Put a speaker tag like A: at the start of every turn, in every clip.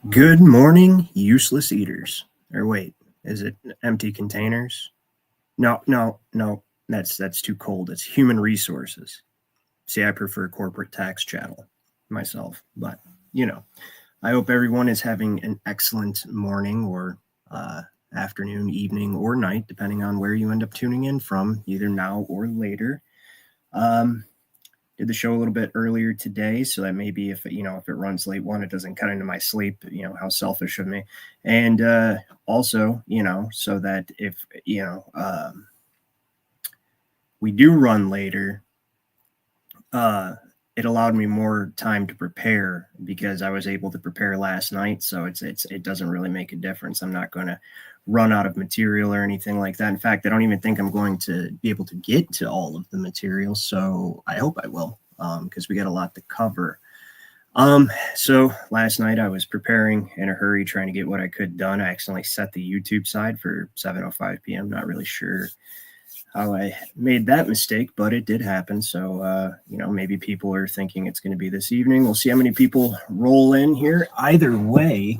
A: Good morning, useless eaters. Or wait, is it empty containers? No. That's too cold. It's human resources. See, I prefer corporate tax chattel myself, but I hope everyone is having an excellent morning or afternoon, evening, or night, depending on where you end up tuning in from, either now or later. Did the show a little bit earlier today, so that maybe if it runs late, one, it doesn't cut into my sleep. How selfish of me. And also, so that if we do run later, it allowed me more time to prepare because I was able to prepare last night. So it doesn't really make a difference. I'm not going to run out of material or anything like that. In fact, I don't even think I'm going to be able to get to all of the material. So I hope I will, because we got a lot to cover. So last night I was preparing in a hurry, trying to get what I could done. I accidentally set the YouTube side for 7:05 p.m. Not really sure how I made that mistake, but it did happen. So, maybe people are thinking it's going to be this evening. We'll see how many people roll in here. Either way,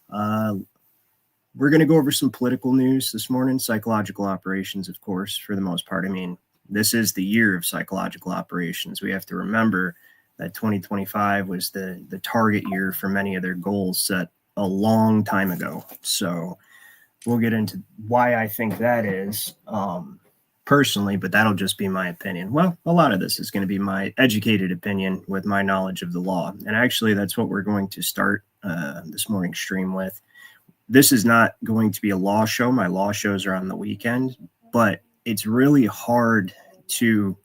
A: we're going to go over some political news this morning, psychological operations, of course, for the most part. I mean, this is the year of psychological operations. We have to remember that 2025 was the target year for many of their goals set a long time ago. So we'll get into why I think that is personally, but that'll just be my opinion. Well, a lot of this is going to be my educated opinion with my knowledge of the law. And actually, that's what we're going to start this morning's stream with. This is not going to be a law show. My law shows are on the weekend, but it's really hard to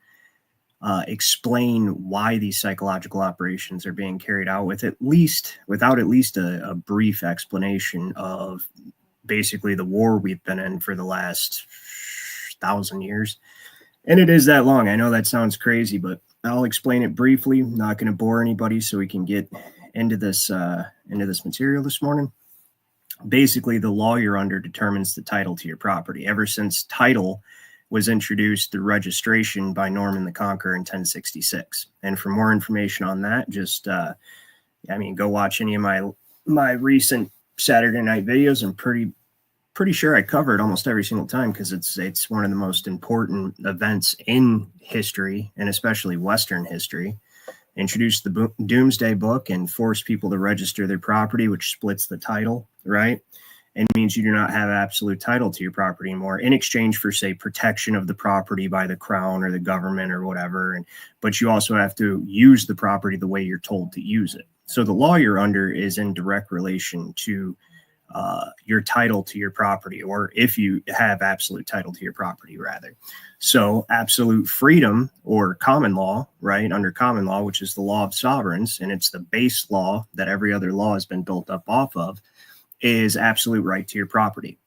A: explain why these psychological operations are being carried out without at least a brief explanation of basically the war we've been in for the last 1,000 years. And it is that long. I know that sounds crazy, but I'll explain it briefly. I'm not going to bore anybody so we can get into this material this morning. Basically, the law you're under determines the title to your property. Ever since title was introduced through registration by Norman the Conqueror in 1066. And for more information on that, just go watch any of my recent Saturday night videos. I'm pretty sure I cover it almost every single time because it's one of the most important events in history, and especially Western history. Introduced the Doomsday Book and forced people to register their property, which splits the title, right? And means you do not have absolute title to your property anymore in exchange for, say, protection of the property by the crown or the government or whatever. But you also have to use the property the way you're told to use it. So the law you're under is in direct relation to your title to your property, or if you have absolute title to your property, rather. So absolute freedom, or common law, right, under common law, which is the law of sovereigns, and it's the base law that every other law has been built up off of, is absolute right to your property,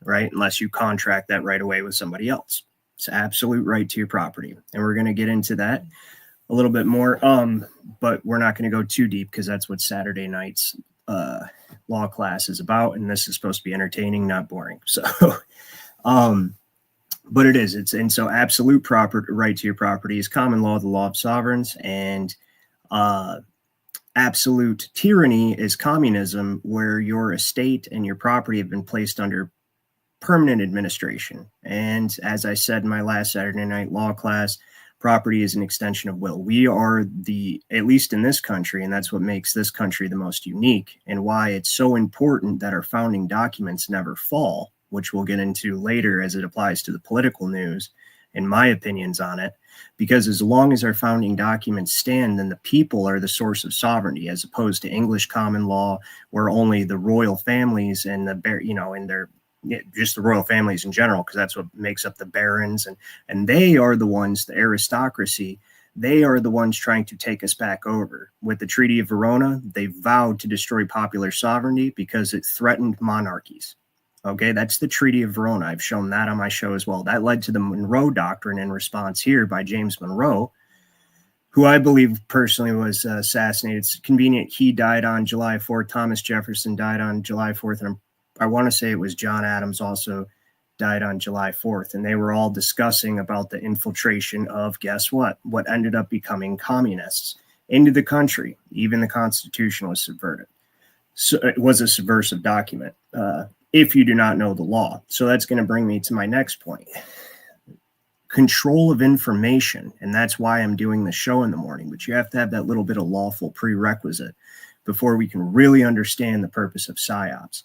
A: right, unless you contract that right away with somebody else. It's absolute right to your property. And we're going to get into that a little bit more, but we're not going to go too deep because that's what Saturday night's law class is about, and this is supposed to be entertaining, not boring. So but it is. And so absolute proper right to your property is common law, the law of sovereigns, and absolute tyranny is communism, where your estate and your property have been placed under permanent administration. And as I said in my last Saturday night law class, property is an extension of will. We are at least in this country, and that's what makes this country the most unique, and why it's so important that our founding documents never fall, which we'll get into later as it applies to the political news and my opinions on it. Because as long as our founding documents stand, then the people are the source of sovereignty, as opposed to English common law, where only the royal families and just the royal families in general, because that's what makes up the barons, and they are the ones, the aristocracy, they are the ones trying to take us back over. With the Treaty of Verona, they vowed to destroy popular sovereignty because it threatened monarchies. Okay, that's the Treaty of Verona. I've shown that on my show as well. That led to the Monroe Doctrine in response here by James Monroe, who I believe personally was assassinated. It's convenient. He died on July 4th. Thomas Jefferson died on July 4th. And I want to say it was John Adams also died on July 4th. And they were all discussing about the infiltration of, guess what ended up becoming communists into the country. Even the Constitution was subverted. So it was a subversive document, if you do not know the law. So that's going to bring me to my next point. Control of information, and that's why I'm doing the show in the morning, but you have to have that little bit of lawful prerequisite before we can really understand the purpose of psyops.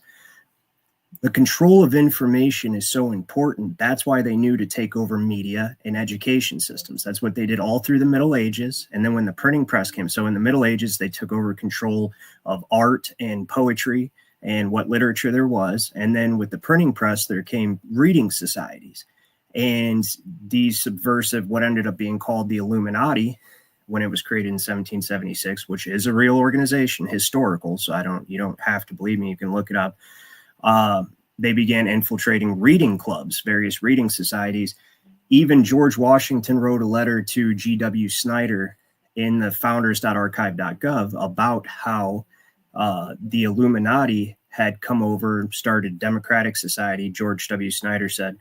A: The control of information is so important. That's why they knew to take over media and education systems. That's what they did all through the Middle Ages. And then when the printing press came, so in the Middle Ages, they took over control of art and poetry and what literature there was. And then with the printing press, there came reading societies. And these subversive, what ended up being called the Illuminati, when it was created in 1776, which is a real organization, historical. So you don't have to believe me. You can look it up. They began infiltrating reading clubs, various reading societies. Even George Washington wrote a letter to G.W. Snyder in the founders.archive.gov about how the Illuminati had come over, started Democratic Society, George W. Snyder said,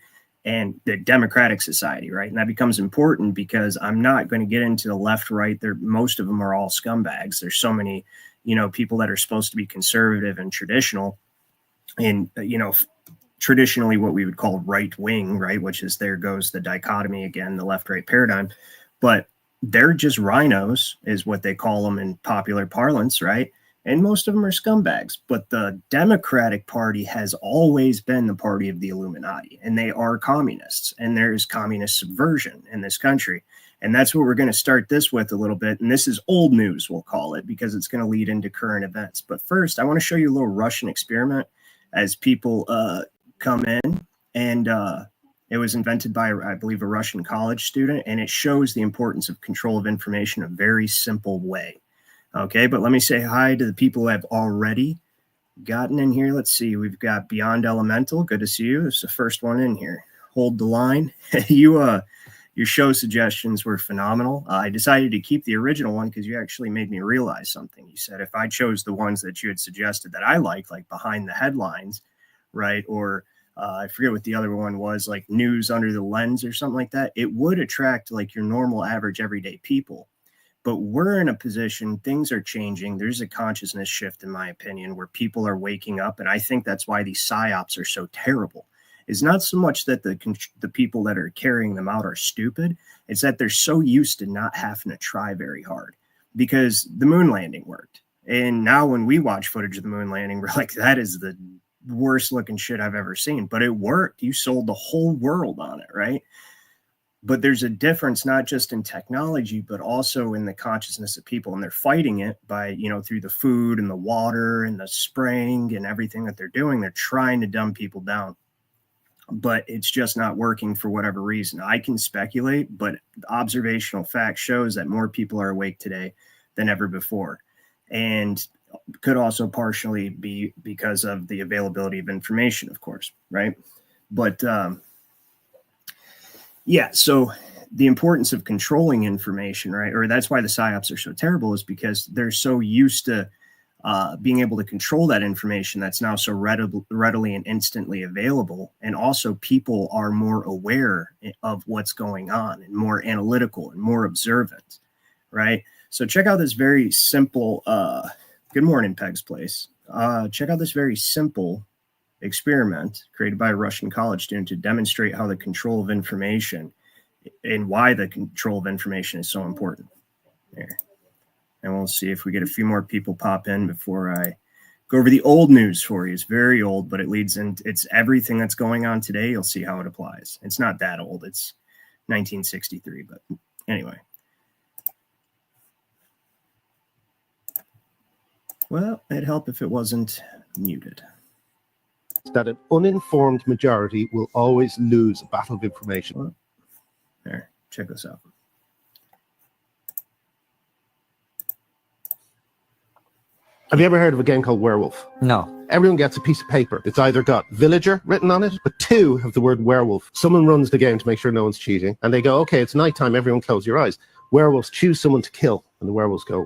A: and the Democratic Society, right? And that becomes important because I'm not going to get into the left, right. Most of them are all scumbags. There's so many, people that are supposed to be conservative and traditional, and, traditionally what we would call right wing, right? Which is, there goes the dichotomy again, the left right paradigm, but they're just rhinos is what they call them in popular parlance, right? And most of them are scumbags, but the Democratic Party has always been the party of the Illuminati, and they are communists, and there's communist subversion in this country. And that's what we're going to start this with a little bit. And this is old news, we'll call it, because it's going to lead into current events. But first, I want to show you a little Russian experiment as people come in. And it was invented by, I believe, a Russian college student, and it shows the importance of control of information in a very simple way. Okay, but let me say hi to the people who have already gotten in here. Let's see, we've got Beyond Elemental. Good to see you. It's the first one in here. Hold the line. Your show suggestions were phenomenal. I decided to keep the original one because you actually made me realize something. You said if I chose the ones that you had suggested that I like Behind the Headlines, right, or I forget what the other one was, like News Under the Lens or something like that, it would attract like your normal, average, everyday people. But we're in a position, things are changing. There's a consciousness shift, in my opinion, where people are waking up. And I think that's why these psyops are so terrible. It's not so much that the people that are carrying them out are stupid. It's that they're so used to not having to try very hard, because the moon landing worked. And now when we watch footage of the moon landing, we're like, that is the worst looking shit I've ever seen. But it worked. You sold the whole world on it, right? But there's a difference, not just in technology, but also in the consciousness of people. And they're fighting it by, through the food and the water and the spraying and everything that they're doing. They're trying to dumb people down. But it's just not working for whatever reason. I can speculate, but observational fact shows that more people are awake today than ever before. And could also partially be because of the availability of information, of course, right? But yeah, so the importance of controlling information, right? Or that's why the psyops are so terrible, is because they're so used to being able to control that information that's now so readily and instantly available. And also people are more aware of what's going on and more analytical and more observant, right? So check out this very simple, good morning, Peg's Place. Check out this very simple experiment created by a Russian college student to demonstrate how the control of information and why the control of information is so important. There. And we'll see if we get a few more people pop in before I go over the old news for you. It's very old, but it leads into, it's everything that's going on today. You'll see how it applies. It's not that old. It's 1963, but anyway. Well, it'd help if it wasn't muted.
B: That an uninformed majority will always lose a battle of information.
A: Well, there, check this out.
B: Have you ever heard of a game called Werewolf?
C: No.
B: Everyone gets a piece of paper. It's either got villager written on it, but 2 have the word werewolf. Someone runs the game to make sure no one's cheating, and they go, okay, it's nighttime, everyone close your eyes. Werewolves choose someone to kill, and the werewolves go.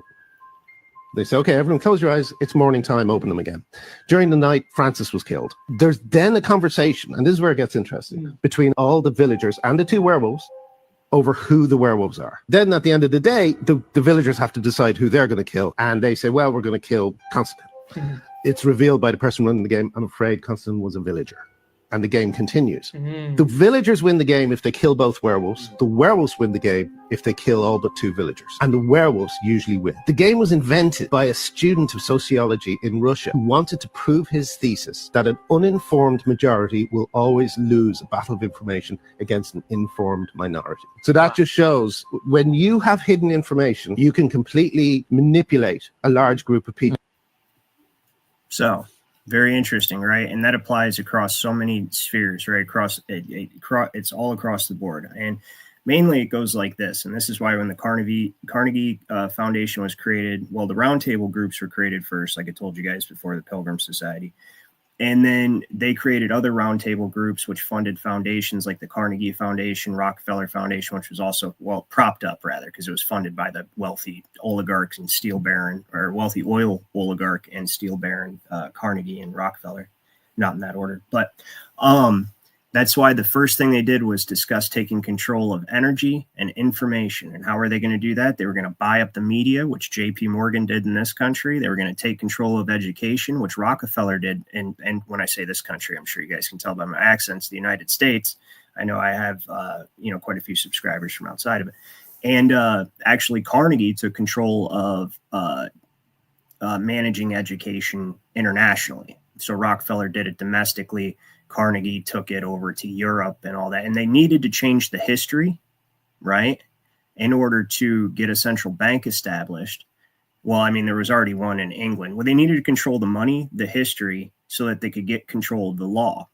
B: They say, okay, everyone close your eyes. It's morning time. Open them again. During the night, Francis was killed. There's then a conversation, and this is where it gets interesting, between all the villagers and the 2 werewolves over who the werewolves are. Then at the end of the day, the villagers have to decide who they're going to kill. And they say, well, we're going to kill Constantine. it's revealed by the person running the game, I'm afraid Constantine was a villager. And the game continues. The villagers win the game if they kill both werewolves. The werewolves win the game if they kill all but 2 villagers. And the werewolves usually win. The game was invented by a student of sociology in Russia who wanted to prove his thesis that an uninformed majority will always lose a battle of information against an informed minority. So that just shows when you have hidden information, you can completely manipulate a large group of people.
A: So very interesting, right? And that applies across so many spheres, right? It's all across the board. And mainly it goes like this. And this is why when the Carnegie Foundation was created, well, the roundtable groups were created first, like I told you guys before, the Pilgrim Society. And then they created other roundtable groups which funded foundations like the Carnegie Foundation, Rockefeller Foundation, which was also, well, propped up rather, because it was funded by the wealthy oligarchs and steel baron, or wealthy oil oligarch and steel baron, Carnegie and Rockefeller, not in that order. But that's why the first thing they did was discuss taking control of energy and information. And how are they going to do that? They were going to buy up the media, which JP Morgan did in this country. They were going to take control of education, which Rockefeller did. And when I say this country, I'm sure you guys can tell by my accents, the United States. I know I have, quite a few subscribers from outside of it. And actually, Carnegie took control of managing education internationally. So Rockefeller did it domestically. Carnegie took it over to Europe and all that. And they needed to change the history, right, in order to get a central bank established. Well, I mean, there was already one in England. Well, they needed to control the money, the history, so that they could get control of the law.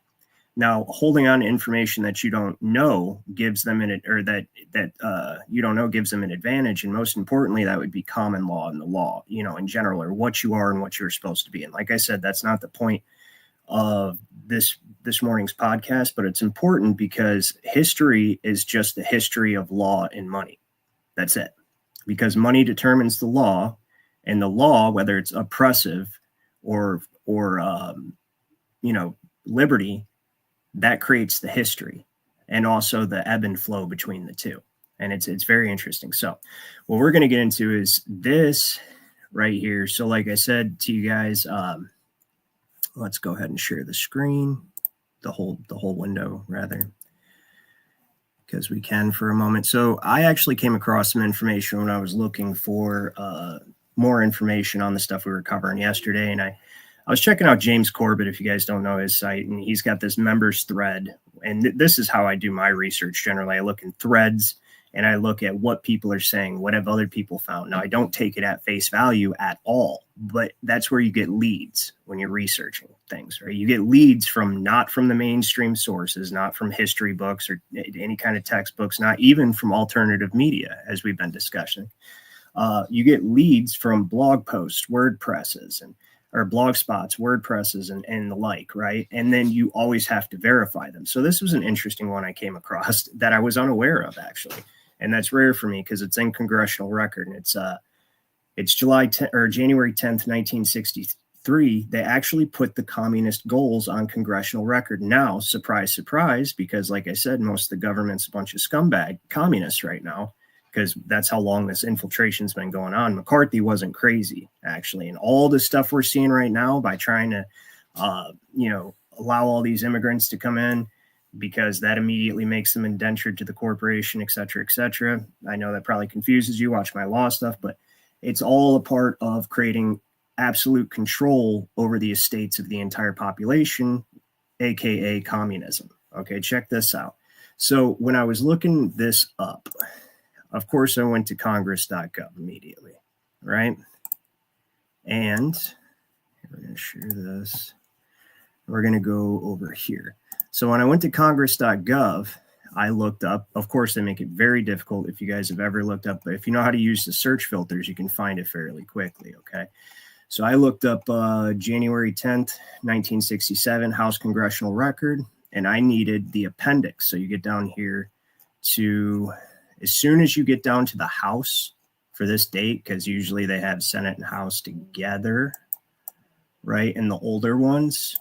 A: Now, holding on to information that you don't know gives them you don't know gives them an advantage. And most importantly, that would be common law and the law, in general, or what you are and what you're supposed to be. And like I said, that's not the point of this morning's podcast, but it's important because history is just the history of law and money. That's it. Because money determines the law, and the law, whether it's oppressive or liberty, that creates the history and also the ebb and flow between the two. And it's very interesting. So what we're going to get into is this right here. So like I said to you guys, let's go ahead and share the screen, the whole window rather, because we can for a moment. So I actually came across some information when I was looking for more information on the stuff we were covering yesterday. And I was checking out James Corbett, if you guys don't know his site, and he's got this members thread. And this is how I do my research generally. I look in threads and I look at what people are saying, what have other people found. Now, I don't take it at face value at all, but that's where you get leads when you're researching things, right? You get leads not from the mainstream sources, not from history books or any kind of textbooks, not even from alternative media, as we've been discussing. You get leads from blog posts, WordPresses, or blog spots, WordPresses, and the like, right? And then you always have to verify them. So this was an interesting one I came across that I was unaware of, actually. And that's rare for me because it's in Congressional Record. And it's January 10th, 1963. They actually put the communist goals on Congressional Record. Now, surprise, surprise, because like I said, most of the government's a bunch of scumbag communists right now, because that's how long this infiltration's been going on. McCarthy wasn't crazy, actually. And all the stuff we're seeing right now by trying to, allow all these immigrants to come in, because that immediately makes them indentured to the corporation, et cetera, et cetera. I know that probably confuses you. Watch my law stuff, but it's all a part of creating absolute control over the estates of the entire population, aka communism. Okay, check this out. So when I was looking this up, of course, I went to congress.gov immediately, right? And we're going to share this. We're going to go over here. So when I went to congress.gov, I looked up, of course, they make it very difficult if you guys have ever looked up, but if you know how to use the search filters, you can find it fairly quickly, okay? So I looked up January 10th, 1967, House Congressional Record, and I needed the appendix. So you get down here to, as soon as you get down to the House for this date, because usually they have Senate and House together, right, in the older ones,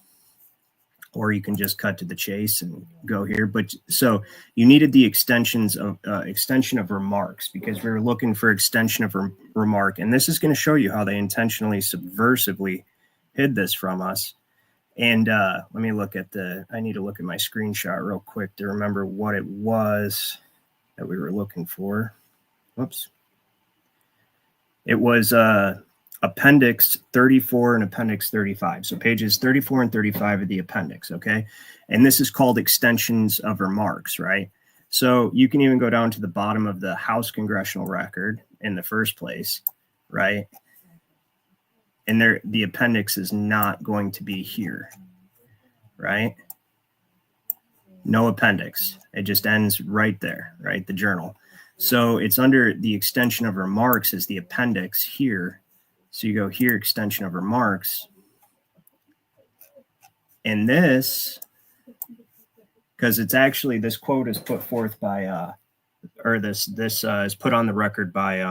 A: or you can just cut to the chase and go here. But so you needed the extension of remarks, because we were looking for extension of remark. And this is going to show you how they intentionally subversively hid this from us. And let me look at I need to look at my screenshot real quick to remember what it was that we were looking for. Whoops. It was Appendix 34 and Appendix 35. So pages 34 and 35 of the appendix, okay? And this is called extensions of remarks, right? So you can even go down to the bottom of the House Congressional Record in the first place, right? And there, the appendix is not going to be here, right? No appendix. It just ends right there, right? The journal. So it's under the extension of remarks is the appendix here. So you go here, extension of remarks. And this, because it's actually, this quote is put forth by, this is put on the record by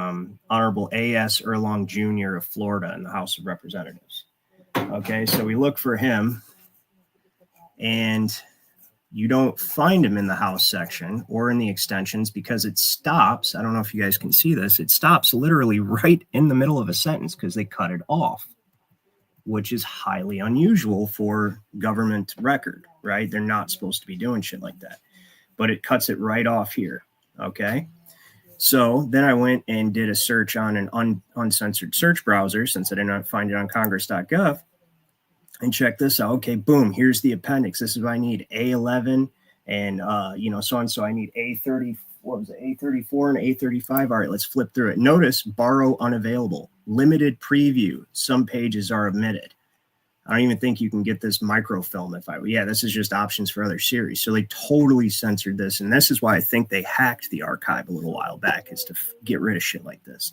A: Honorable A.S. Erlong Jr. of Florida in the House of Representatives. Okay, so we look for him, and you don't find him in the House section or in the extensions because it stops. I don't know if you guys can see this. It stops literally right in the middle of a sentence because they cut it off, which is highly unusual for government record, right? They're not supposed to be doing shit like that, but it cuts it right off here. Okay. So then I went and did a search on an uncensored search browser since I did not find it on congress.gov. And check this out. Okay, boom, here's the appendix. This is what I need, A11 and, so on. So I need A30, what was it, A34 and A35. All right, let's flip through it. Notice borrow unavailable, limited preview. Some pages are omitted. I don't even think you can get this microfilm this is just options for other series. So they totally censored this. And this is why I think they hacked the archive a little while back, is to get rid of shit like this.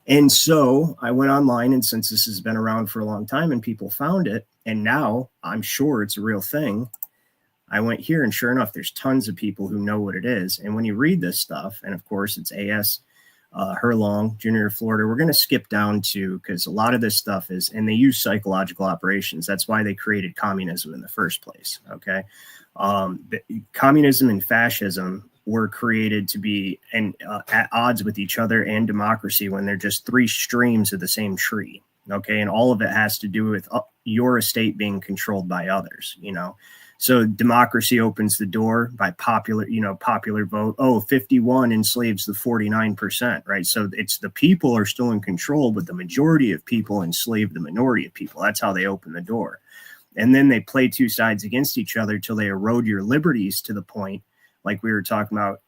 A: And so I went online, and since this has been around for a long time and people found it, and now I'm sure it's a real thing, I went here, and sure enough, there's tons of people who know what it is. And when you read this stuff, and of course it's A.S. Erlong Jr. of Florida, we're going to skip down to, because a lot of this stuff is, and they use psychological operations. That's why they created communism in the first place. Okay. Communism and fascism were created to be at odds with each other and democracy when they're just three streams of the same tree. Okay. And all of it has to do with your estate being controlled by others, So democracy opens the door by popular vote. 51 enslaves the 49%, right? So it's the people are still in control, but the majority of people enslave the minority of people. That's how they open the door. And then they play two sides against each other till they erode your liberties to the point, like we were talking about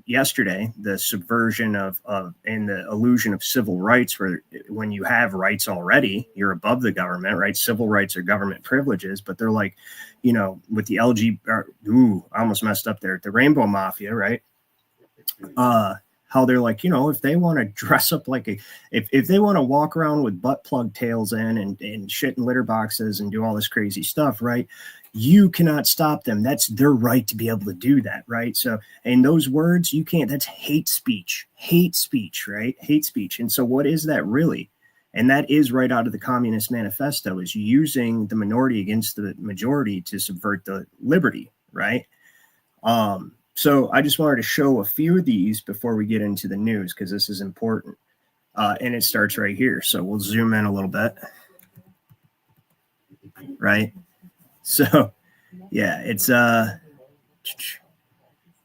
A: yesterday, the subversion of and the illusion of civil rights, where when you have rights already, you're above the government, right? Civil rights are government privileges, but they're like, with the I almost messed up there, the Rainbow Mafia, right? How they're like, if they want to dress up like if they want to walk around with butt plug tails in and shit in litter boxes and do all this crazy stuff, right? You cannot stop them. That's their right to be able to do that, right? So, and those words, you can't, that's hate speech, right? Hate speech. And so what is that really? And that is right out of the Communist Manifesto, is using the minority against the majority to subvert the liberty, right? So I just wanted to show a few of these before we get into the news, because this is important. And it starts right here. So we'll zoom in a little bit, right? So, yeah, it's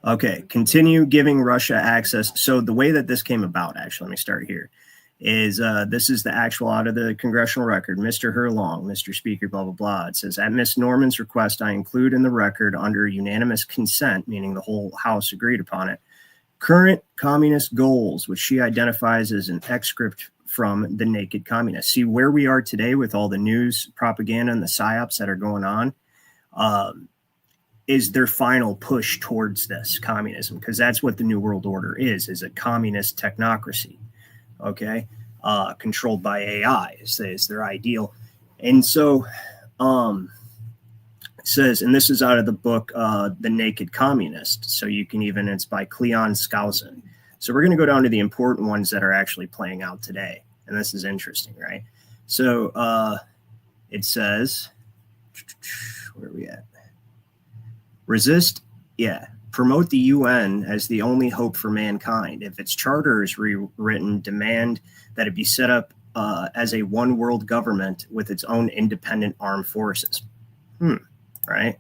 A: okay. Continue giving Russia access. So the way that this came about, actually, let me start here, is this is the actual out of the congressional record. Mr. Erlong, Mr. Speaker, blah, blah, blah. It says, at Miss Norman's request, I include in the record under unanimous consent, meaning the whole House agreed upon it, current communist goals, which she identifies as an excerpt from the Naked Communists. See where we are today with all the news propaganda and the psyops that are going on, is their final push towards this communism, because that's what the New World Order is a communist technocracy, okay, controlled by AI is their ideal. And so it says, and this is out of the book, The Naked Communist. So you can even, it's by Cleon Skousen. So we're going to go down to the important ones that are actually playing out today. And this is interesting, right? So it says, where are we at? Resist, promote the UN as the only hope for mankind. If its charter is rewritten, demand that it be set up as a one world government with its own independent armed forces. Right?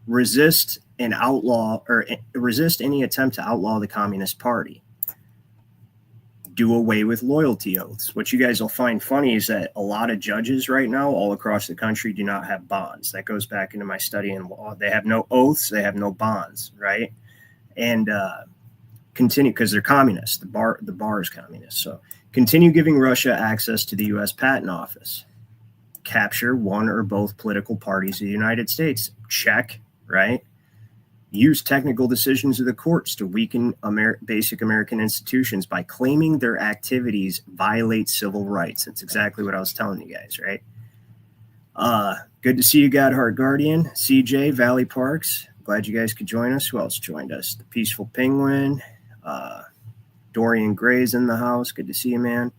A: Resist an outlaw or resist any attempt to outlaw the Communist Party. Do away with loyalty oaths. What you guys will find funny is that a lot of judges right now all across the country do not have bonds. That goes back into my study in law. They have no oaths, they have no bonds, right? And continue, because they're communists. The bar is communist. So continue giving Russia access to the U.S. Patent Office. Capture one or both political parties of the United States. Check, right? Use technical decisions of the courts to weaken basic American institutions by claiming their activities violate civil rights. That's exactly what I was telling you guys, right? Good to see you, Godheart Guardian, CJ, Valley Parks. Glad you guys could join us. Who else joined us? The Peaceful Penguin, Dorian Gray's in the house. Good to see you, man.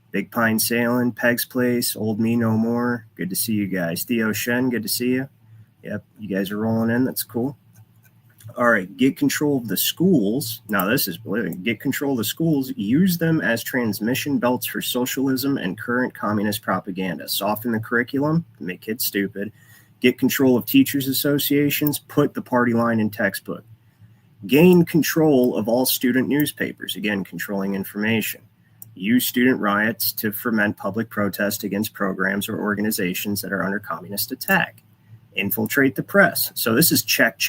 A: Big Pine Sailing, Peg's Place, Old Me No More. Good to see you guys. Theo Shen, good to see you. Yep, you guys are rolling in. That's cool. All right, get control of the schools. Now, this is get control of the schools. Use them as transmission belts for socialism and current communist propaganda. Soften the curriculum, make kids stupid. Get control of teachers' associations. Put the party line in textbook. Gain control of all student newspapers. Again, controlling information. Use student riots to foment public protest against programs or organizations that are under communist attack. Infiltrate the press. So this is check.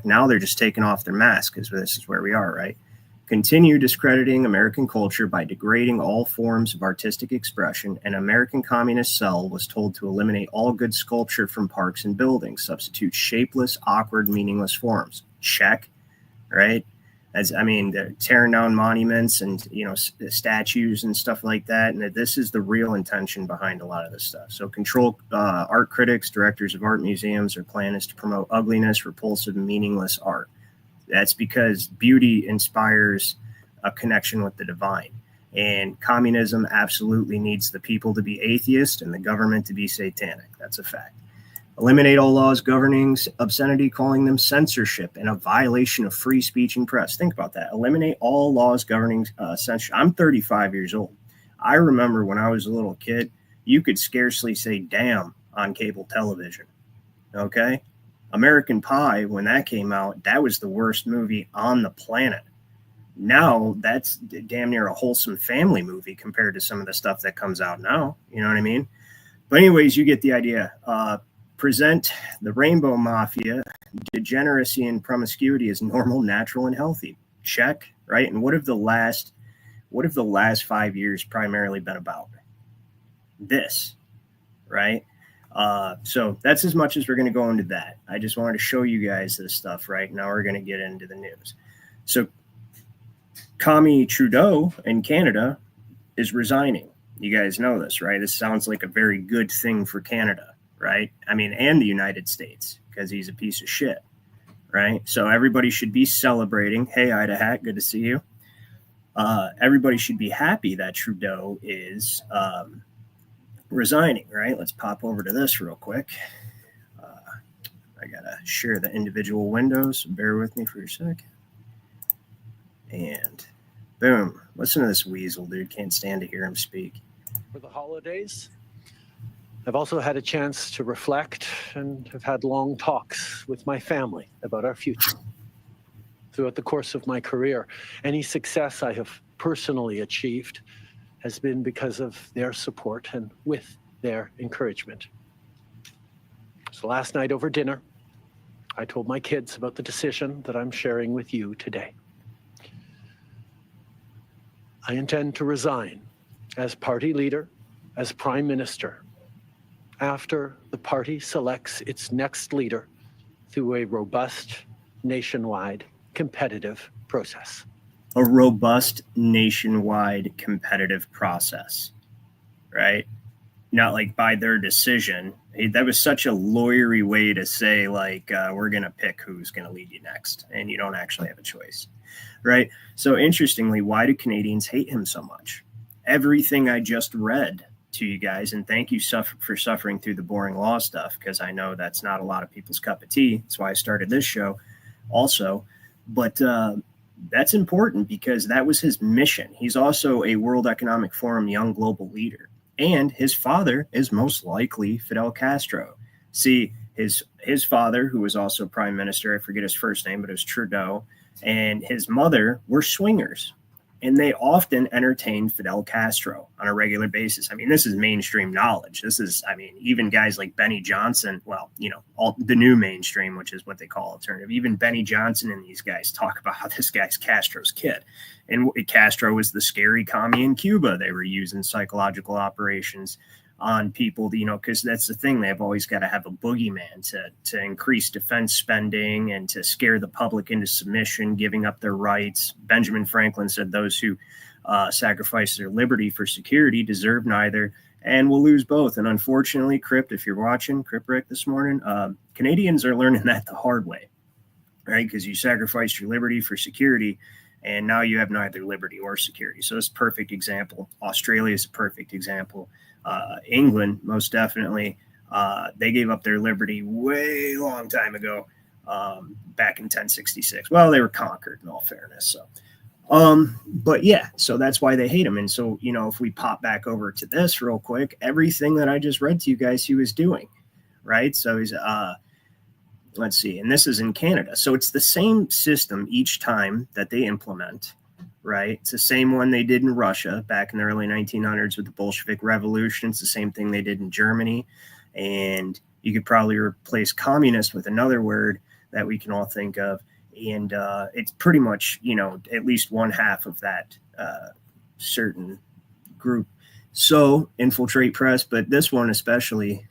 A: Now they're just taking off their mask because this is where we are, right? Continue discrediting American culture by degrading all forms of artistic expression. An American communist cell was told to eliminate all good sculpture from parks and buildings, substitute shapeless, awkward, meaningless forms. Check, right? They're tearing down monuments and, statues and stuff like that. And this is the real intention behind a lot of this stuff. So control art critics, directors of art museums. Their plan is to promote ugliness, repulsive, meaningless art. That's because beauty inspires a connection with the divine. And communism absolutely needs the people to be atheist and the government to be satanic. That's a fact. Eliminate all laws governing obscenity, calling them censorship and a violation of free speech and press. Think about that. Eliminate all laws governing censorship. I'm 35 years old. I remember when I was a little kid, you could scarcely say damn on cable television. Okay? American Pie, when that came out, that was the worst movie on the planet. Now, that's damn near a wholesome family movie compared to some of the stuff that comes out now. You know what I mean? But anyways, you get the idea. Present the rainbow mafia, degeneracy and promiscuity as normal, natural, and healthy. Check, right? And what have the last 5 years primarily been about? This, right? So that's as much as we're going to go into that. I just wanted to show you guys this stuff, right? Now we're going to get into the news. So Commie Trudeau in Canada is resigning. You guys know this, right? This sounds like a very good thing for Canada. Right? And the United States, because he's a piece of shit, right? So everybody should be celebrating. Hey, Ida Hack, good to see you. Everybody should be happy that Trudeau is resigning, right? Let's pop over to this real quick. I gotta share the individual windows, so bear with me for a sec. And boom, listen to this weasel, dude. Can't stand to hear him speak.
C: For the holidays, I've also had a chance to reflect and have had long talks with my family about our future. Throughout the course of my career, any success I have personally achieved has been because of their support and with their encouragement. So last night over dinner, I told my kids about the decision that I'm sharing with you today. I intend to resign as party leader, as prime minister, after the party selects its next leader through a robust, nationwide, competitive process.
A: A robust, nationwide, competitive process, right? Not like by their decision. That was such a lawyery way to say, like, we're going to pick who's going to lead you next, and you don't actually have a choice, right? So interestingly, why do Canadians hate him so much? Everything I just read to you guys, and thank you for suffering through the boring law stuff, because I know that's not a lot of people's cup of tea. That's why I started this show also. But that's important because that was his mission. He's also a World Economic Forum young global leader. And his father is most likely Fidel Castro. See, his father, who was also prime minister, I forget his first name, but it was Trudeau, and his mother were swingers. And they often entertained Fidel Castro on a regular basis. I mean, this is mainstream knowledge. This is, I mean, even guys like Benny Johnson, well, you know, all the new mainstream, which is what they call alternative. Even Benny Johnson and these guys talk about how this guy's Castro's kid. And Castro was the scary commie in Cuba. They were using psychological operations on people, you know, because that's the thing. They've always got to have a boogeyman to increase defense spending and to scare the public into submission, giving up their rights. Benjamin Franklin said those who sacrifice their liberty for security deserve neither and will lose both. And unfortunately, Crypt, if you're watching Crypt Rick this morning, Canadians are learning that the hard way, right? Because you sacrificed your liberty for security, and now you have neither liberty or security. So it's a perfect example. Australia is a perfect example. England, most definitely, they gave up their liberty way long time ago, back in 1066. Well, they were conquered, in all fairness. So, but yeah, so that's why they hate him. And so, you know, if we pop back over to this real quick, everything that I just read to you guys, he was doing, right? So he's, let's see, and this is in Canada. So it's the same system each time that they implement. Right. It's the same one they did in Russia back in the early 1900s with the Bolshevik Revolution. It's the same thing they did in Germany. And you could probably replace communist with another word that we can all think of. And it's pretty much, you know, at least one half of that certain group. So infiltrate press, but this one especially,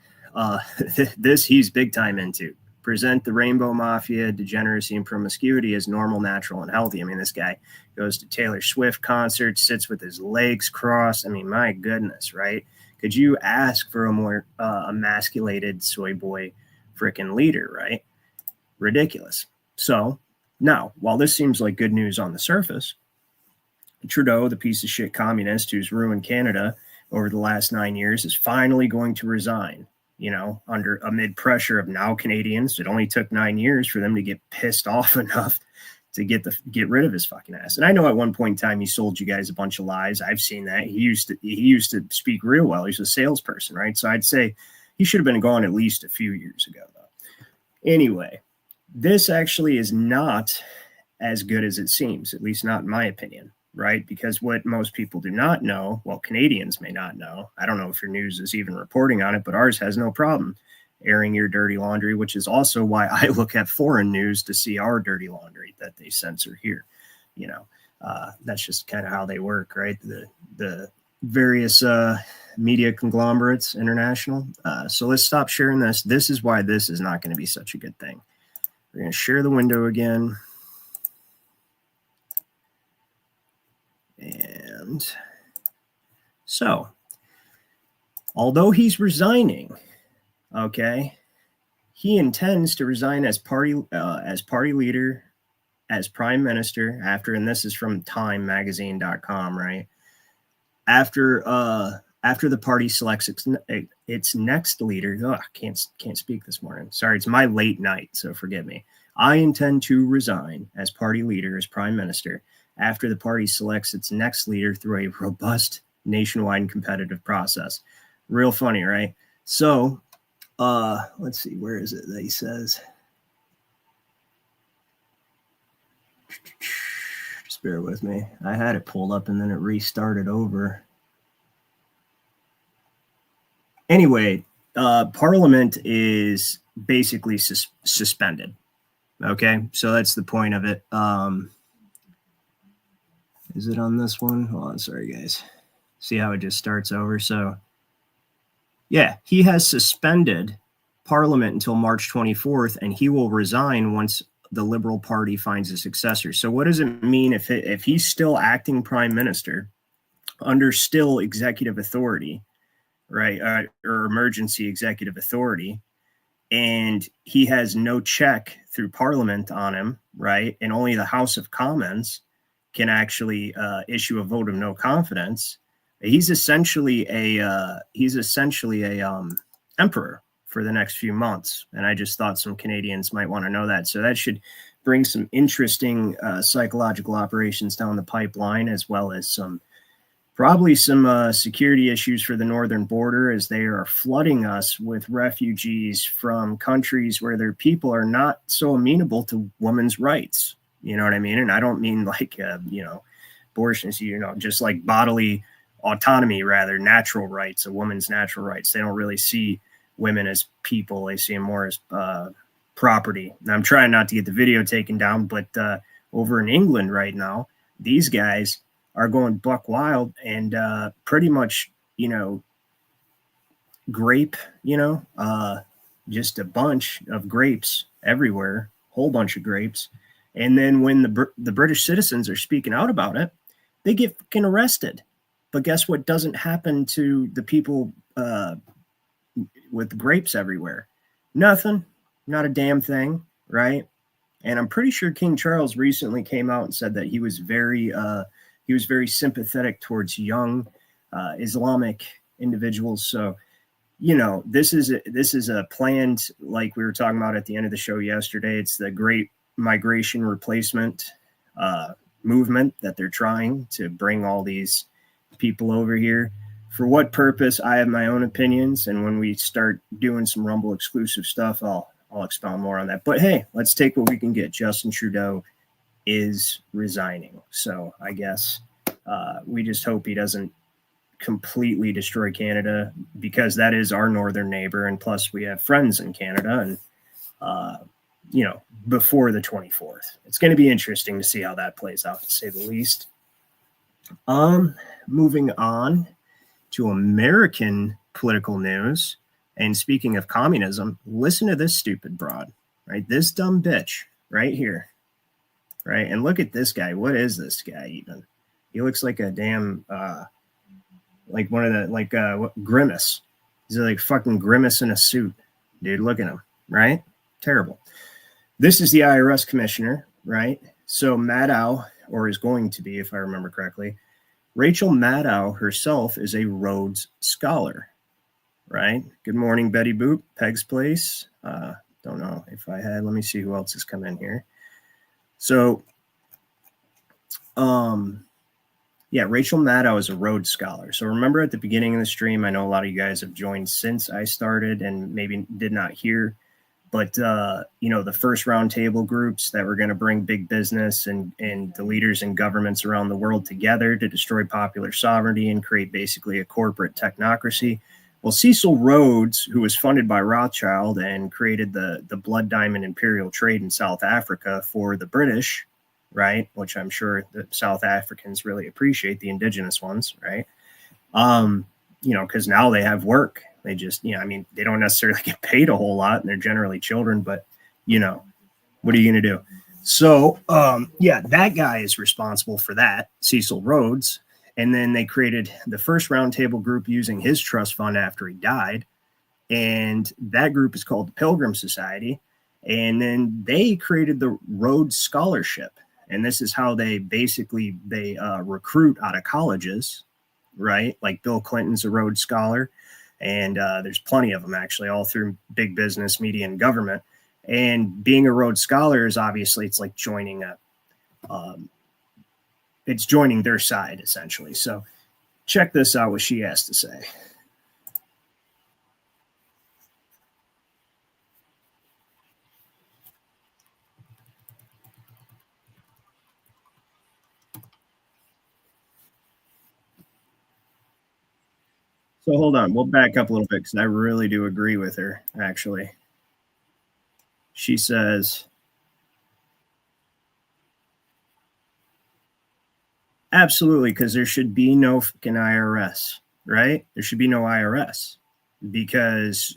A: this he's big time into. Present the rainbow mafia, degeneracy, and promiscuity as normal, natural, and healthy. I mean, this guy goes to Taylor Swift concerts, sits with his legs crossed. I mean, my goodness, right? Could you ask for a more emasculated soy boy freaking leader, right? Ridiculous. So now, while this seems like good news on the surface, Trudeau, the piece of shit communist who's ruined Canada over the last 9 years, is finally going to resign. You know, amid pressure of now Canadians. It only took 9 years for them to get pissed off enough to get rid of his fucking ass. And I know at one point in time he sold you guys a bunch of lies. I've seen that. He used to speak real well. He's a salesperson, right? So I'd say he should have been gone at least a few years ago, though. Anyway, this actually is not as good as it seems, at least not in my opinion. Right? Because what most people do not know, well, Canadians may not know. I don't know if your news is even reporting on it, but ours has no problem airing your dirty laundry, which is also why I look at foreign news to see our dirty laundry that they censor here. You know, that's just kind of how they work, right? The various media conglomerates, international. So let's stop sharing this. This is why this is not going to be such a good thing. We're going to share the window again. And so, although he's resigning, okay, he intends to resign as party leader, as prime minister after, and this is from timemagazine.com, right? After the party selects its next leader. Oh, can't speak this morning. Sorry, it's my late night, so forgive me. I intend to resign as party leader, as prime minister, after the party selects its next leader through a robust nationwide and competitive process. Real funny, right? So, let's see, where is it that he says? Just bear with me. I had it pulled up and then it restarted over. Anyway, Parliament is basically suspended. Okay, so that's the point of it. Is it on this one? Hold on, sorry guys. See how it just starts over? So yeah, he has suspended Parliament until March 24th, and he will resign once the Liberal Party finds a successor. So what does it mean if he's still acting prime minister under still executive authority, right, or emergency executive authority, and he has no check through Parliament on him, right, and only the House of Commons can actually issue a vote of no confidence? He's essentially a emperor for the next few months, and I just thought some Canadians might want to know that. So that should bring some interesting psychological operations down the pipeline, as well as probably some security issues for the northern border, as they are flooding us with refugees from countries where their people are not so amenable to women's rights. You know what I mean? And I don't mean like, abortions, just like bodily autonomy, rather natural rights, a woman's natural rights. They don't really see women as people. They see them more as property. And I'm trying not to get the video taken down, but over in England right now, these guys are going buck wild and pretty much, grape, just a bunch of grapes everywhere, whole bunch of grapes. And then when the British citizens are speaking out about it, they get fucking arrested. But guess what doesn't happen to the people with grapes everywhere? Nothing. Not a damn thing, right? And I'm pretty sure King Charles recently came out and said that he was very sympathetic towards young Islamic individuals. So, this is a planned, like we were talking about at the end of the show yesterday. It's the Great Migration Replacement movement that they're trying to bring all these people over here. For what purpose? I have my own opinions, and when we start doing some Rumble exclusive stuff, I'll expound more on that. But hey, let's take what we can get. Justin Trudeau is resigning, so I guess we just hope he doesn't completely destroy Canada, because that is our northern neighbor, and plus we have friends in Canada, and before the 24th. It's going to be interesting to see how that plays out, to say the least. Moving on to American political news, and speaking of communism, listen to this stupid broad, right? This dumb bitch right here, right? And look at this guy. What is this guy even? He looks like a damn, like one of the, Grimace. He's like fucking Grimace in a suit. Dude, look at him, right? Terrible. This is the IRS commissioner, right? So Maddow, or is going to be, if I remember correctly, Rachel Maddow herself is a Rhodes Scholar, right? Good morning, Betty Boop, Peg's Place. Don't know if I had, let me see who else has come in here. So, Rachel Maddow is a Rhodes Scholar. So remember at the beginning of the stream, I know a lot of you guys have joined since I started and maybe did not hear, but, the first roundtable groups that were going to bring big business and the leaders and governments around the world together to destroy popular sovereignty and create basically a corporate technocracy. Well, Cecil Rhodes, who was funded by Rothschild and created the Blood Diamond Imperial Trade in South Africa for the British, right, which I'm sure the South Africans really appreciate, the indigenous ones, right, because now they have work. They just, they don't necessarily get paid a whole lot, and they're generally children, but, what are you going to do? So, that guy is responsible for that, Cecil Rhodes. And then they created the first roundtable group using his trust fund after he died. And that group is called the Pilgrim Society. And then they created the Rhodes Scholarship. And this is how they recruit out of colleges, right? Like Bill Clinton's a Rhodes Scholar. And there's plenty of them, actually, all through big business, media, and government. And being a Rhodes Scholar is obviously, it's like joining it's joining their side, essentially. So check this out, what she has to say. So hold on, we'll back up a little bit because I really do agree with her, actually. She says, absolutely, because there should be no fucking IRS, right? There should be no IRS because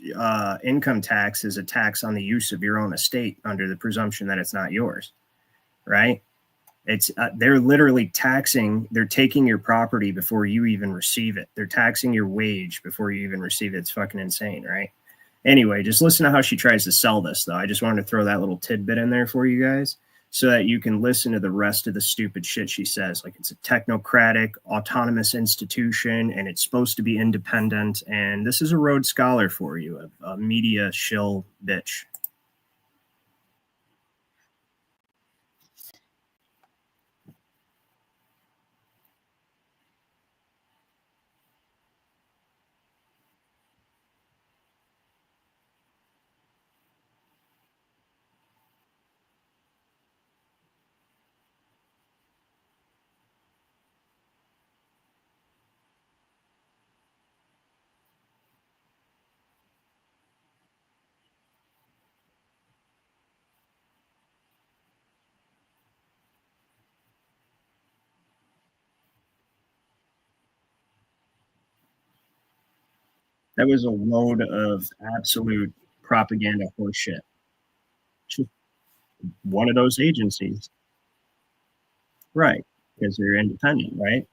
A: income tax is a tax on the use of your own estate under the presumption that it's not yours, right? It's they're literally taxing, they're taking your property before you even receive it. They're taxing your wage before you even receive it. It's fucking insane, right? Anyway, just listen to how she tries to sell this, though. I just wanted to throw that little tidbit in there for you guys so that you can listen to the rest of the stupid shit she says. Like, it's a technocratic, autonomous institution, and it's supposed to be independent. And this is a Rhodes Scholar for you, a media shill bitch. That was a load of absolute propaganda horseshit. Just one of those agencies. Right. Because they're independent, right?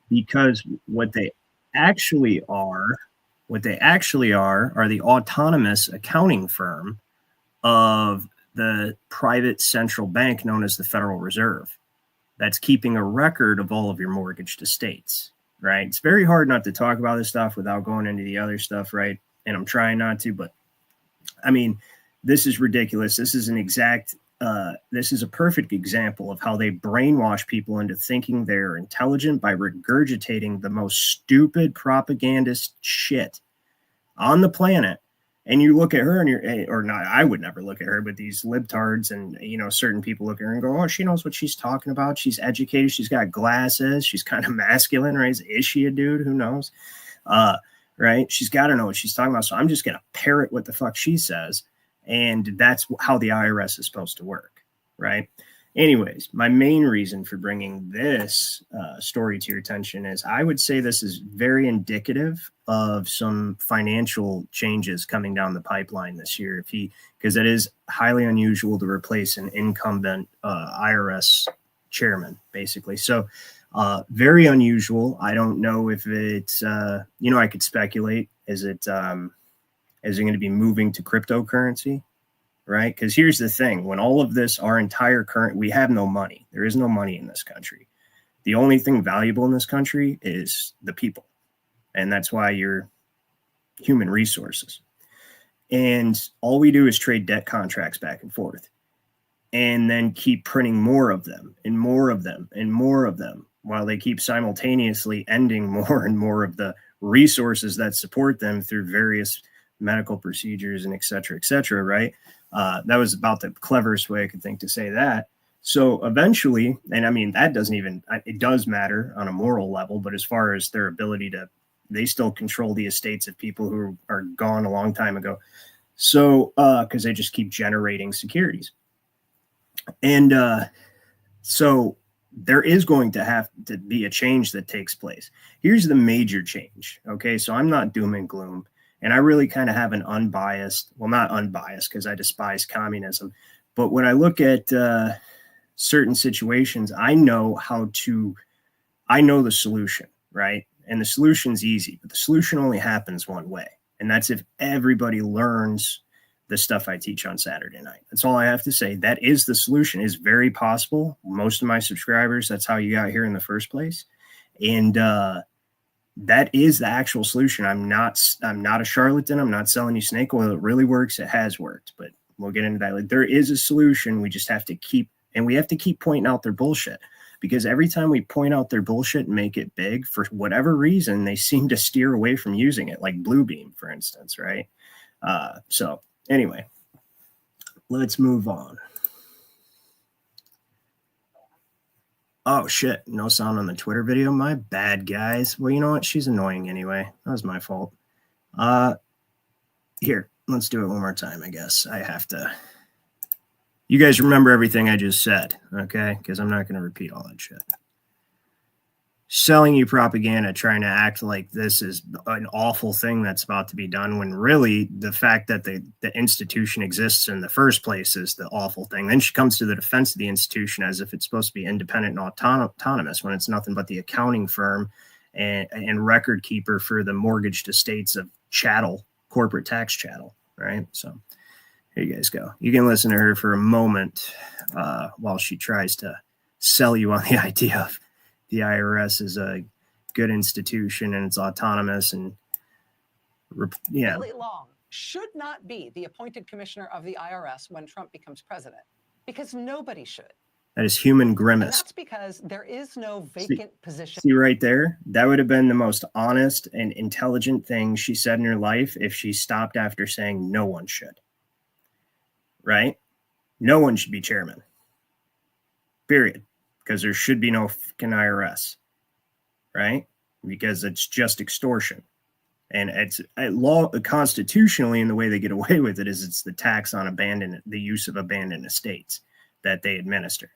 A: Because what they actually are the autonomous accounting firm of the private central bank known as the Federal Reserve. That's keeping a record of all of your mortgaged estates, right? It's very hard not to talk about this stuff without going into the other stuff, right? And I'm trying not to, but I mean, this is ridiculous. This is this is a perfect example of how they brainwash people into thinking they're intelligent by regurgitating the most stupid propagandist shit on the planet. And you look at her and or not, I would never look at her, but these libtards and, certain people look at her and go, oh, she knows what she's talking about. She's educated. She's got glasses. She's kind of masculine, right? Is she a dude? Who knows? Right? She's got to know what she's talking about. So I'm just going to parrot what the fuck she says. And that's how the IRS is supposed to work, right? Anyways, my main reason for bringing this story to your attention is I would say this is very indicative of some financial changes coming down the pipeline this year. Because it is highly unusual to replace an incumbent IRS chairman, basically. So very unusual. I don't know if it's, I could speculate. Is it going to be moving to cryptocurrency? Right? Because here's the thing. When all of this, we have no money. There is no money in this country. The only thing valuable in this country is the people. And that's why you're human resources. And all we do is trade debt contracts back and forth. And then keep printing more of them and more of them and more of them while they keep simultaneously ending more and more of the resources that support them through various medical procedures and et cetera, right? That was about the cleverest way I could think to say that. So eventually, and I mean, it does matter on a moral level, but as far as their ability they still control the estates of people who are gone a long time ago. So, because they just keep generating securities. And so there is going to have to be a change that takes place. Here's the major change. Okay. So I'm not doom and gloom. And I really kind of have an not unbiased because I despise communism. But when I look at certain situations, I know the solution, right? And the solution's easy, but the solution only happens one way. And that's if everybody learns the stuff I teach on Saturday night. That's all I have to say. That is the solution. It's very possible. Most of my subscribers, that's how you got here in the first place. And, that is the actual solution. I'm not a charlatan. I'm not selling you snake oil. It really works. It has worked, but we'll get into that. Like, there is a solution. We just have to keep pointing out their bullshit, because every time we point out their bullshit and make it big, for whatever reason, they seem to steer away from using it, like Bluebeam, for instance, right? So anyway, let's move on. Oh, shit. No sound on the Twitter video. My bad, guys. Well, you know what? She's annoying anyway. That was my fault. Here, let's do it one more time, I guess. I have to. You guys remember everything I just said, okay? Because I'm not going to repeat all that shit. Selling you propaganda, trying to act like this is an awful thing that's about to be done, when really the fact that the institution exists in the first place is the awful thing. Then she comes to the defense of the institution as if it's supposed to be independent and autonomous, when it's nothing but the accounting firm and record keeper for the mortgaged estates of chattel, corporate tax chattel, right? So here you guys go. You can listen to her for a moment while she tries to sell you on the idea of the IRS is a good institution and it's autonomous and
D: Long should not be the appointed commissioner of the IRS when Trump becomes president, because nobody should.
A: That is human grimace.
D: And that's because there is no vacant position.
A: See right there? That would have been the most honest and intelligent thing she said in her life if she stopped after saying no one should. Right? No one should be chairman. Period. Because there should be no fucking IRS, right? Because it's just extortion. And it's constitutionally, and the way they get away with it is it's the tax on the use of abandoned estates that they administer.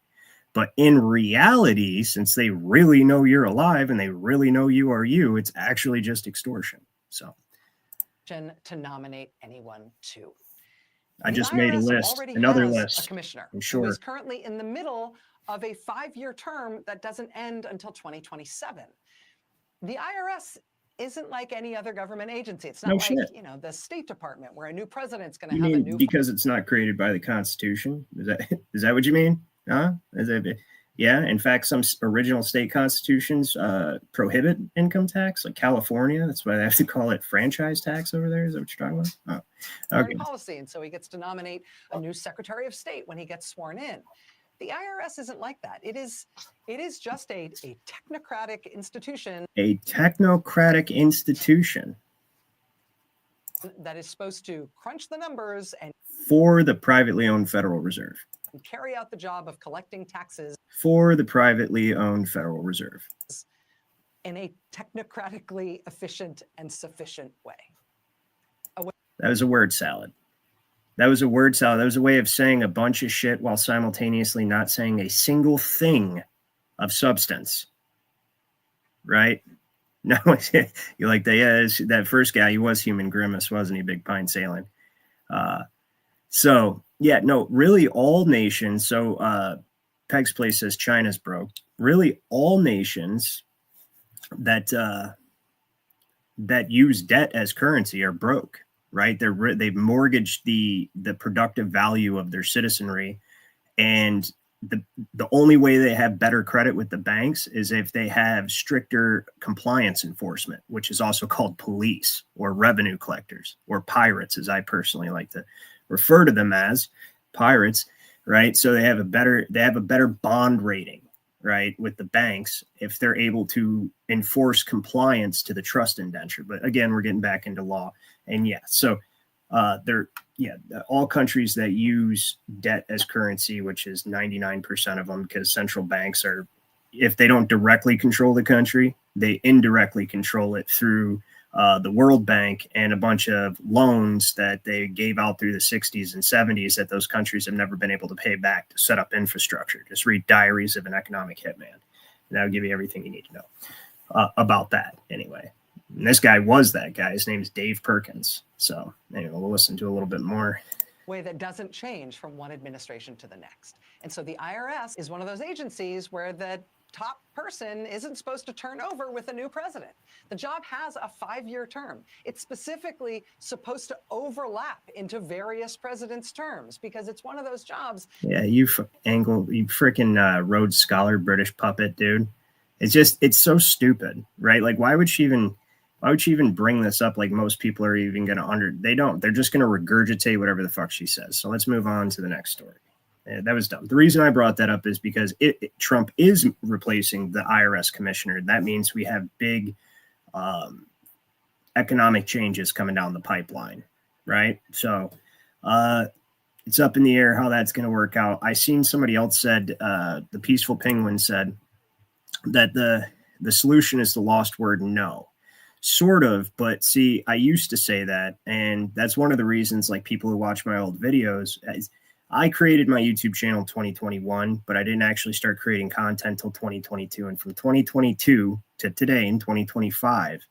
A: But in reality, since they really know you're alive and they really know you are you, it's actually just extortion. So
D: to nominate anyone to.
A: I
D: The
A: just made a
D: IRS
A: list,
D: already
A: another
D: has
A: list.
D: a commissioner
A: I'm
D: who
A: sure.
D: is currently in the middle of a 5-year term that doesn't end until 2027. The IRS isn't like any other government agency. It's not
A: No
D: like,
A: shit.
D: you know, the State Department where a new president's going to
A: You
D: have a
A: mean
D: new.
A: because it's not created by the Constitution? Is that what you mean? Huh? Yeah. In fact, some original state constitutions prohibit income tax, like California. That's why they have to call it franchise tax over there. Is that what you're talking about? Oh, okay.
D: Policy, and so he gets to nominate a new Secretary of State when he gets sworn in. The IRS isn't like that. It is just a technocratic institution.
A: A technocratic institution
D: that is supposed to crunch the numbers and
A: for the privately owned Federal Reserve.
D: Carry out the job of collecting taxes
A: for the privately owned Federal Reserve
D: in a technocratically efficient and sufficient way.
A: That was a word salad. That was a word salad. That was a way of saying a bunch of shit while simultaneously not saying a single thing of substance. Right? No, you like that? Yeah, that first guy, he was Human Grimace, wasn't he? Big Pine Sailing. So, yeah, no, really all nations. So, Peg's Place says China's broke. Really all nations that use debt as currency are broke. Right, they've mortgaged the productive value of their citizenry, and the only way they have better credit with the banks is if they have stricter compliance enforcement, which is also called police or revenue collectors or pirates, as I personally like to refer to them as, pirates. Right, so they have a better bond rating, right, with the banks if they're able to enforce compliance to the trust indenture. But again, we're getting back into law. And yeah, so all countries that use debt as currency, which is 99% of them, because central banks are, if they don't directly control the country, they indirectly control it through the World Bank and a bunch of loans that they gave out through the 60s and 70s that those countries have never been able to pay back to set up infrastructure. Just read Diaries of an Economic Hitman. And that'll give you everything you need to know about that anyway. And this guy was that guy. His name is Dave Perkins. So anyway, we'll listen to a little bit more.
D: Way that doesn't change from one administration to the next. And so the IRS is one of those agencies where the top person isn't supposed to turn over with a new president. The job has a 5-year term. It's specifically supposed to overlap into various presidents' terms because it's one of those jobs.
A: Yeah, you freaking Rhodes Scholar British puppet, dude. It's so stupid, right? Like, why would she even bring this up? Like, most people are even going to they're just going to regurgitate whatever the fuck she says. So let's move on to the next story. That was dumb. The reason I brought that up is because Trump is replacing the IRS commissioner. That means we have big economic changes coming down the pipeline, right? So it's up in the air how that's going to work out. I seen somebody else said, the Peaceful Penguin said that the solution is the lost word no. Sort of, but see, I used to say that, and that's one of the reasons, like, people who watch my old videos, I created my YouTube channel in 2021, but I didn't actually start creating content till 2022. And from 2022 to today in 2025,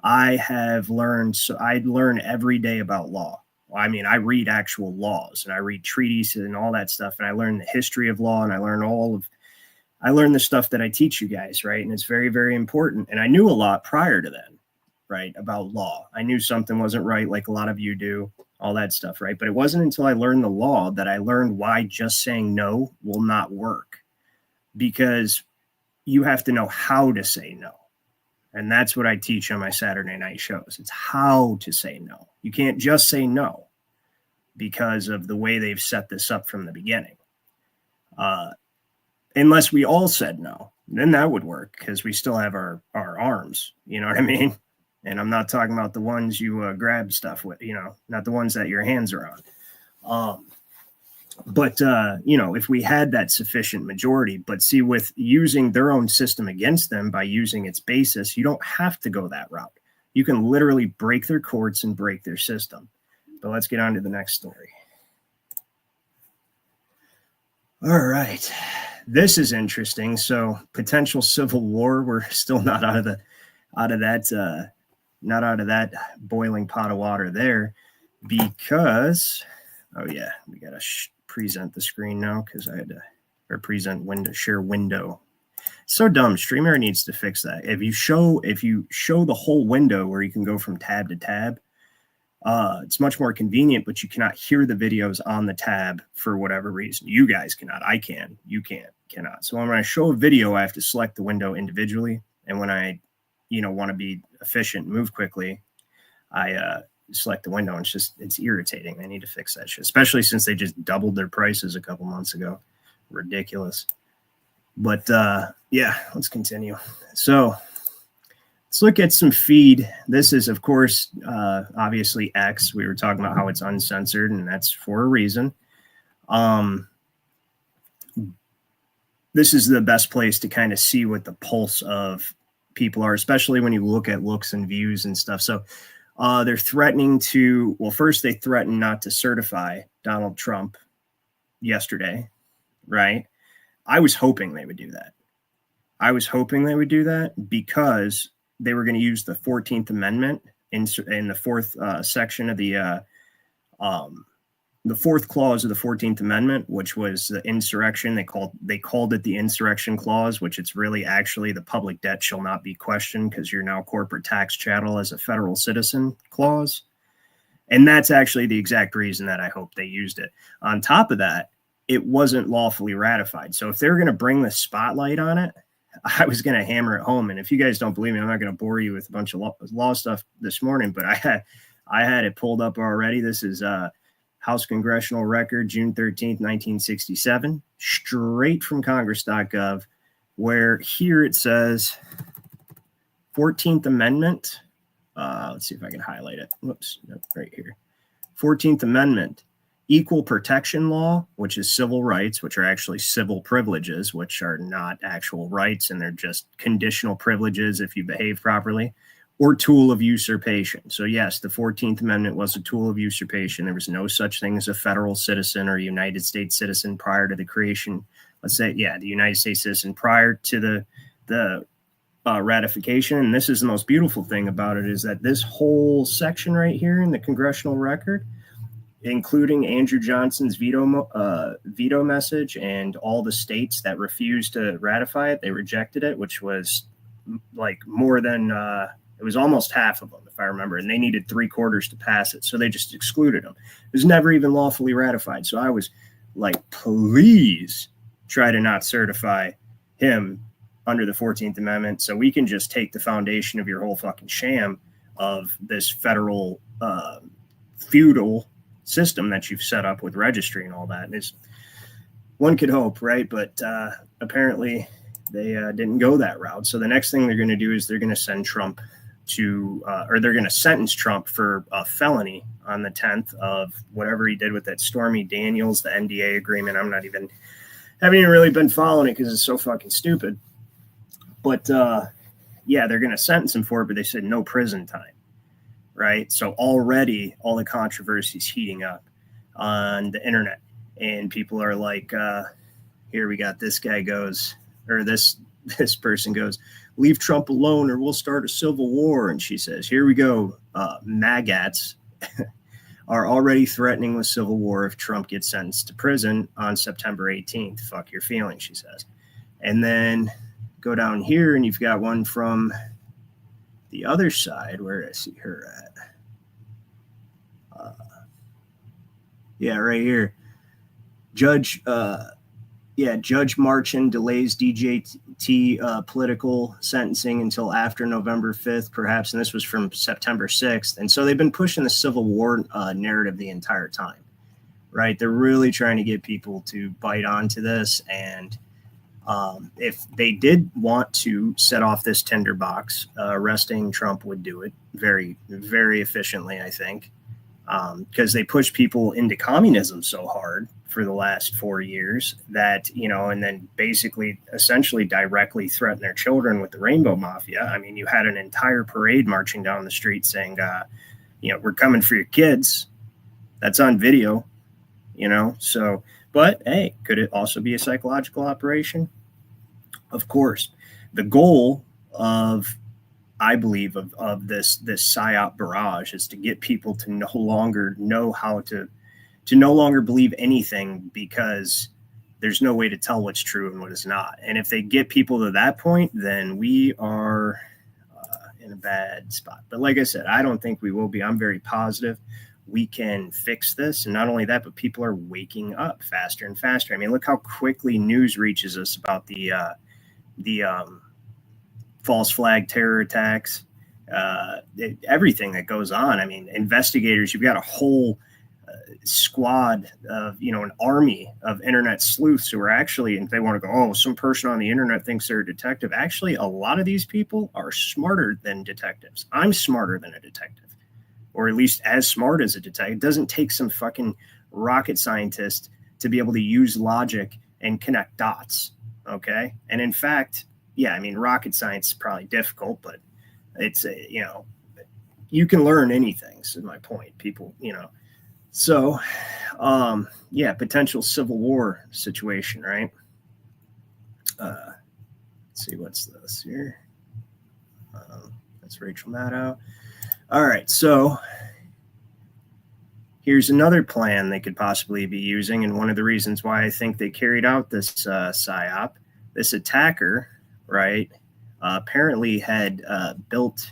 A: I have learned, so I learn every day about law. I mean, I read actual laws and I read treaties and all that stuff. And I learn the history of law, and I learn the stuff that I teach you guys, right? And it's very, very important. And I knew a lot prior to then, right, about law. I knew something wasn't right, like a lot of you do, all that stuff, right? But it wasn't until I learned the law that I learned why just saying no will not work, because you have to know how to say no. And that's what I teach on my Saturday night shows. It's how to say no. You can't just say no because of the way they've set this up from the beginning. Unless we all said no, then that would work, because we still have our arms. You know what I mean? And I'm not talking about the ones you grab stuff with, not the ones that your hands are on. But if we had that sufficient majority, but see, with using their own system against them by using its basis, you don't have to go that route. You can literally break their courts and break their system. But let's get on to the next story. All right. this is interesting. So potential civil war. We're still not out of that boiling pot of water there, because we gotta present the screen now because I had to share window. So dumb. StreamYard needs to fix that. If you show the whole window where you can go from tab to tab, it's much more convenient, but you cannot hear the videos on the tab for whatever reason. You guys cannot. I can. You cannot. So when I show a video, I have to select the window individually. And when I, want to be efficient and move quickly, I select the window. And it's irritating. They need to fix that shit, especially since they just doubled their prices a couple months ago. Ridiculous. But let's continue. So let's look at some feed. This is, of course, obviously X. We were talking about how it's uncensored, and that's for a reason. This is the best place to kind of see what the pulse of people are, especially when you look at looks and views and stuff. So they're threatening to, first they threatened not to certify Donald Trump yesterday, right? I was hoping they would do that. Because they were going to use the 14th Amendment in the fourth section of the fourth clause of the 14th Amendment, which was the insurrection. They called it the insurrection clause, which it's really actually the public debt shall not be questioned because you're now corporate tax chattel as a federal citizen clause. And that's actually the exact reason that I hope they used it. On top of that, it wasn't lawfully ratified. So if they were going to bring the spotlight on it, I was going to hammer it home. And if you guys don't believe me, I'm not going to bore you with a bunch of law stuff this morning, but I had it pulled up already. This is House Congressional Record, June 13th, 1967, straight from Congress.gov, where here it says 14th Amendment. Let's see if I can highlight it. Whoops, no, right here. 14th Amendment. Equal protection law, which is civil rights, which are actually civil privileges, which are not actual rights, and they're just conditional privileges if you behave properly, or tool of usurpation. So yes, the 14th Amendment was a tool of usurpation. There was no such thing as a federal citizen or United States citizen prior to the creation. The United States citizen prior to the ratification. And this is the most beautiful thing about it, is that this whole section right here in the Congressional Record, including Andrew Johnson's veto message and all the states that refused to ratify it, they rejected it, which was like more than, it was almost half of them, if I remember, and they needed 3/4 to pass it. So they just excluded them. It was never even lawfully ratified. So I was like, please try to not certify him under the 14th Amendment so we can just take the foundation of your whole fucking sham of this federal feudal system that you've set up with registry and all that. And one could hope, right? But apparently they didn't go that route. So the next thing they're going to do is they're going to send Trump to, or they're going to sentence Trump for a felony on the 10th of whatever he did with that Stormy Daniels, the NDA agreement. Haven't even really been following it because it's so fucking stupid. But they're going to sentence him for it, but they said no prison time. Right. So already all the controversy is heating up on the internet, and people are like, here we got this guy goes, or this person goes, leave Trump alone or we'll start a civil war. And she says, here we go. MAGATs are already threatening with civil war if Trump gets sentenced to prison on September 18th. Fuck your feelings, she says. And then go down here and you've got one from the other side. Where did I see her at? Right here. Judge Marchin delays DJT political sentencing until after November 5th, perhaps. And this was from September 6th. And so they've been pushing the Civil War narrative the entire time, right? They're really trying to get people to bite onto this. And if they did want to set off this tinderbox, arresting Trump would do it very, very efficiently, I think, because they push people into communism so hard for the last 4 years that, and then basically essentially directly threaten their children with the Rainbow Mafia. I mean, you had an entire parade marching down the street saying, we're coming for your kids. That's on video, so But hey, could it also be a psychological operation? Of course. The goal of, I believe, of this Psyop barrage is to get people to no longer know how to no longer believe anything, because there's no way to tell what's true and what is not. And if they get people to that point, then we are in a bad spot. But like I said, I don't think we will be. I'm very positive we can fix this. And not only that, but people are waking up faster and faster. I mean, look how quickly news reaches us about the false flag terror attacks, everything that goes on. I mean, investigators, you've got a whole squad of, an army of internet sleuths who are actually, and they want to go, oh, some person on the internet thinks they're a detective. Actually, a lot of these people are smarter than detectives. I'm smarter than a detective, or at least as smart as a detective. It doesn't take some fucking rocket scientist to be able to use logic and connect dots. Okay. And in fact, yeah, I mean, rocket science is probably difficult, but it's, you can learn anything. Is my point. People, So, yeah, potential civil war situation, right? Let's see, what's this here? That's Rachel Maddow. All right, so here's another plan they could possibly be using, and one of the reasons why I think they carried out this psyop. This attacker, right, apparently had built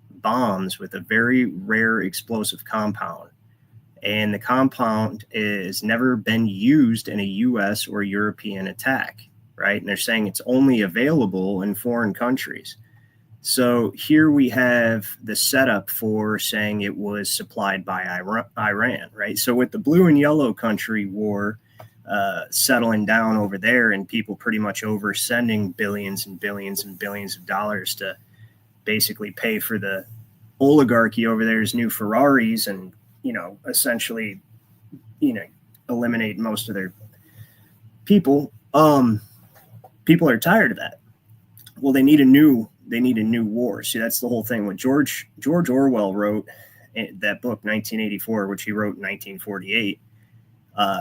A: bombs with a very rare explosive compound. And the compound has never been used in a U.S. or European attack, right? And they're saying it's only available in foreign countries. So here we have the setup for saying it was supplied by Iran, right? So with the blue and yellow country war settling down over there, and people pretty much over sending billions and billions and billions of dollars to basically pay for the oligarchy over there's new Ferraris and, essentially, eliminate most of their people. People are tired of that. Well, they need a new war. See, that's the whole thing. What George Orwell wrote in that book, 1984, which he wrote in 1948,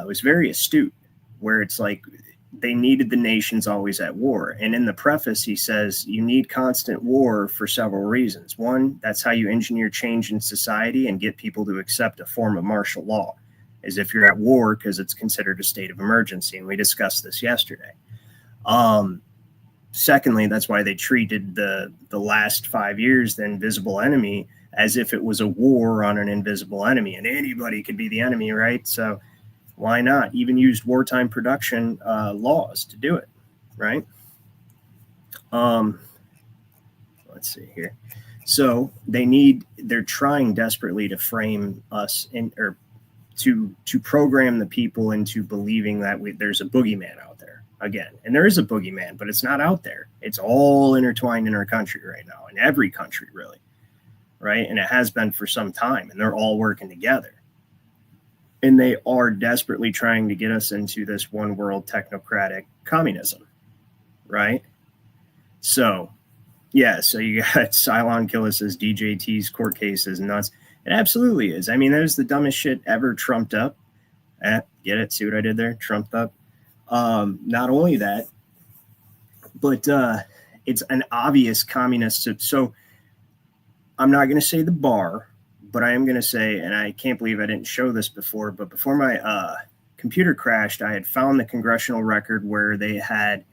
A: was very astute, where it's like they needed the nations always at war. And in the preface, he says, you need constant war for several reasons. One, that's how you engineer change in society and get people to accept a form of martial law, as if you're at war, because it's considered a state of emergency. And we discussed this yesterday. Secondly, that's why they treated the last 5 years, the invisible enemy, as if it was a war on an invisible enemy, and anybody could be the enemy, right? So why not? Even used wartime production laws to do it, right? Let's see here. So they're trying desperately to frame us or to program the people into believing that there's a boogeyman out there again. And there is a boogeyman, but it's not out there. It's all intertwined in our country right now, in every country really, right? And it has been for some time, and they're all working together. And they are desperately trying to get us into this one world technocratic communism, right? So, yeah, so you got Cylon Killer says DJT's court case is nuts. It absolutely is. I mean, that is the dumbest shit ever trumped up. Get it? See what I did there? Trumped up. Not only that, but it's an obvious communist. So I'm not going to say the bar, but I am going to say, and I can't believe I didn't show this before, but before my computer crashed, I had found the congressional record where they had,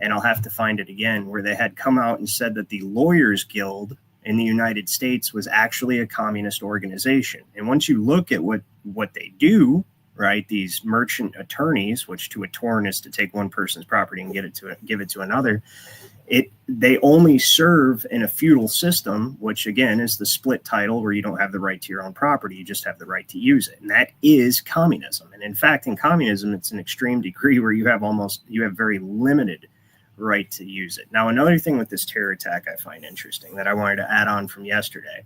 A: and I'll have to find it again, where they had come out and said that the Lawyers Guild in the United States was actually a communist organization. And once you look at what they do, right, these merchant attorneys, which to a torn is to take one person's property and give it to another, they only serve in a feudal system, which again is the split title where you don't have the right to your own property, you just have the right to use it. And that is communism. And in fact, in communism, it's an extreme degree where you have very limited right to use it. Now, another thing with this terror attack I find interesting that I wanted to add on from yesterday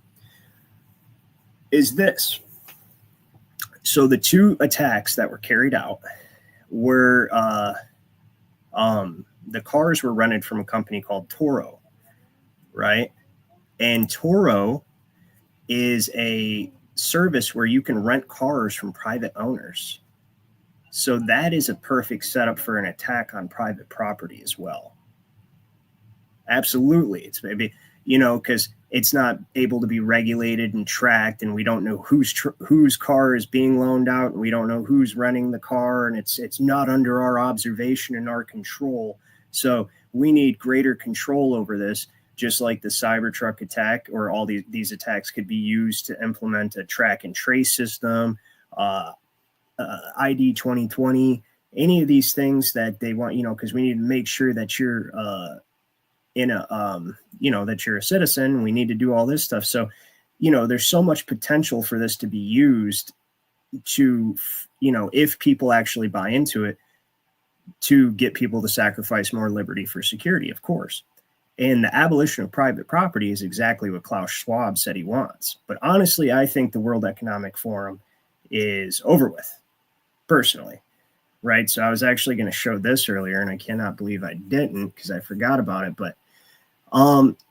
A: is this. So the two attacks that were carried out were the cars were rented from a company called Toro, right? And Toro is a service where you can rent cars from private owners. So that is a perfect setup for an attack on private property as well. Absolutely. It's maybe, because it's not able to be regulated and tracked, and we don't know whose car is being loaned out, and we don't know who's renting the car, and it's not under our observation and our control. So we need greater control over this, just like the Cybertruck attack, or all these attacks could be used to implement a track and trace system, ID 2020, any of these things that they want, because we need to make sure that you're that you're a citizen. We need to do all this stuff. So, there's so much potential for this to be used to, if people actually buy into it, to get people to sacrifice more liberty for security, of course. And the abolition of private property is exactly what Klaus Schwab said he wants. But honestly, I think the World Economic Forum is over with, personally. Right. So I was actually going to show this earlier, and I cannot believe I didn't because I forgot about it. But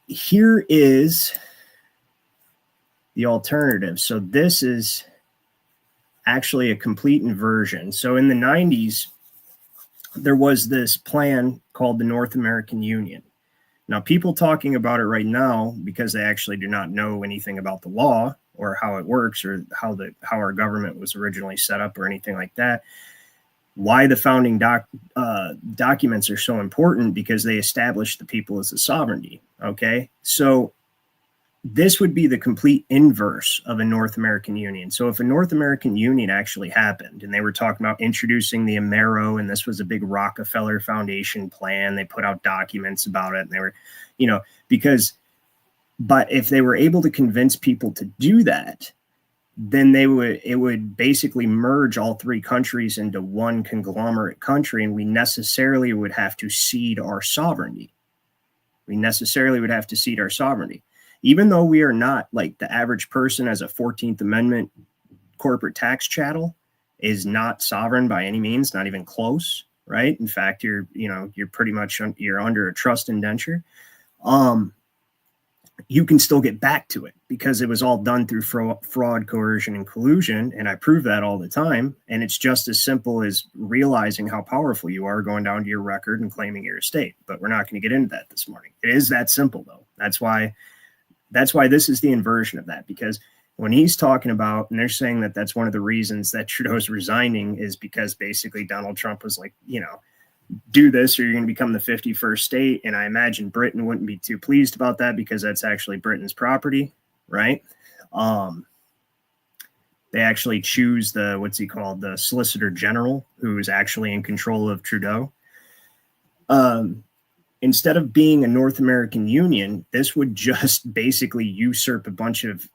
A: here is the alternative. So this is actually a complete inversion. So in the 90s, there was this plan called the North American Union. Now, people talking about it right now, because they actually do not know anything about the law or how it works or how our government was originally set up or anything like that, why the founding documents are so important, because they established the people as a sovereignty. Okay, so this would be the complete inverse of a North American Union. So if a North American Union actually happened, and they were talking about introducing the Amero, and this was a big Rockefeller Foundation plan, they put out documents about it, and they were, but if they were able to convince people to do that, then it would basically merge all three countries into one conglomerate country, and we necessarily would have to cede our sovereignty. Even though we are not, like, the average person as a 14th Amendment corporate tax chattel is not sovereign by any means, not even close, right? In fact, you're pretty much, you're under a trust indenture. You can still get back to it because it was all done through fraud, coercion, and collusion. And I prove that all the time. And it's just as simple as realizing how powerful you are, going down to your record and claiming your estate. But we're not going to get into that this morning. It is that simple, though. That's why this is the inversion of that, because when he's talking about, and they're saying that that's one of the reasons that Trudeau's resigning, is because basically Donald Trump was like, do this or you're going to become the 51st state. And I imagine Britain wouldn't be too pleased about that, because that's actually Britain's property, right? They actually choose the Solicitor General, who is actually in control of Trudeau. Instead of being a North American Union, this would just basically usurp a bunch of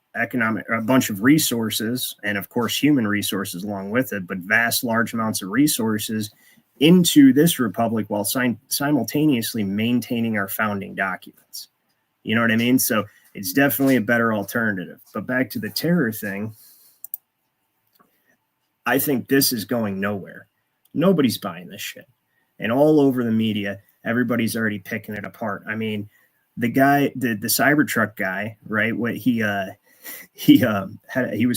A: resources, and of course human resources along with it, but large amounts of resources into this republic while simultaneously maintaining our founding documents. You know what I mean? So it's definitely a better alternative. But back to the terror thing, I think this is going nowhere. Nobody's buying this shit. And all over the media, everybody's already picking it apart. I mean, the guy, the Cybertruck guy, right? What he was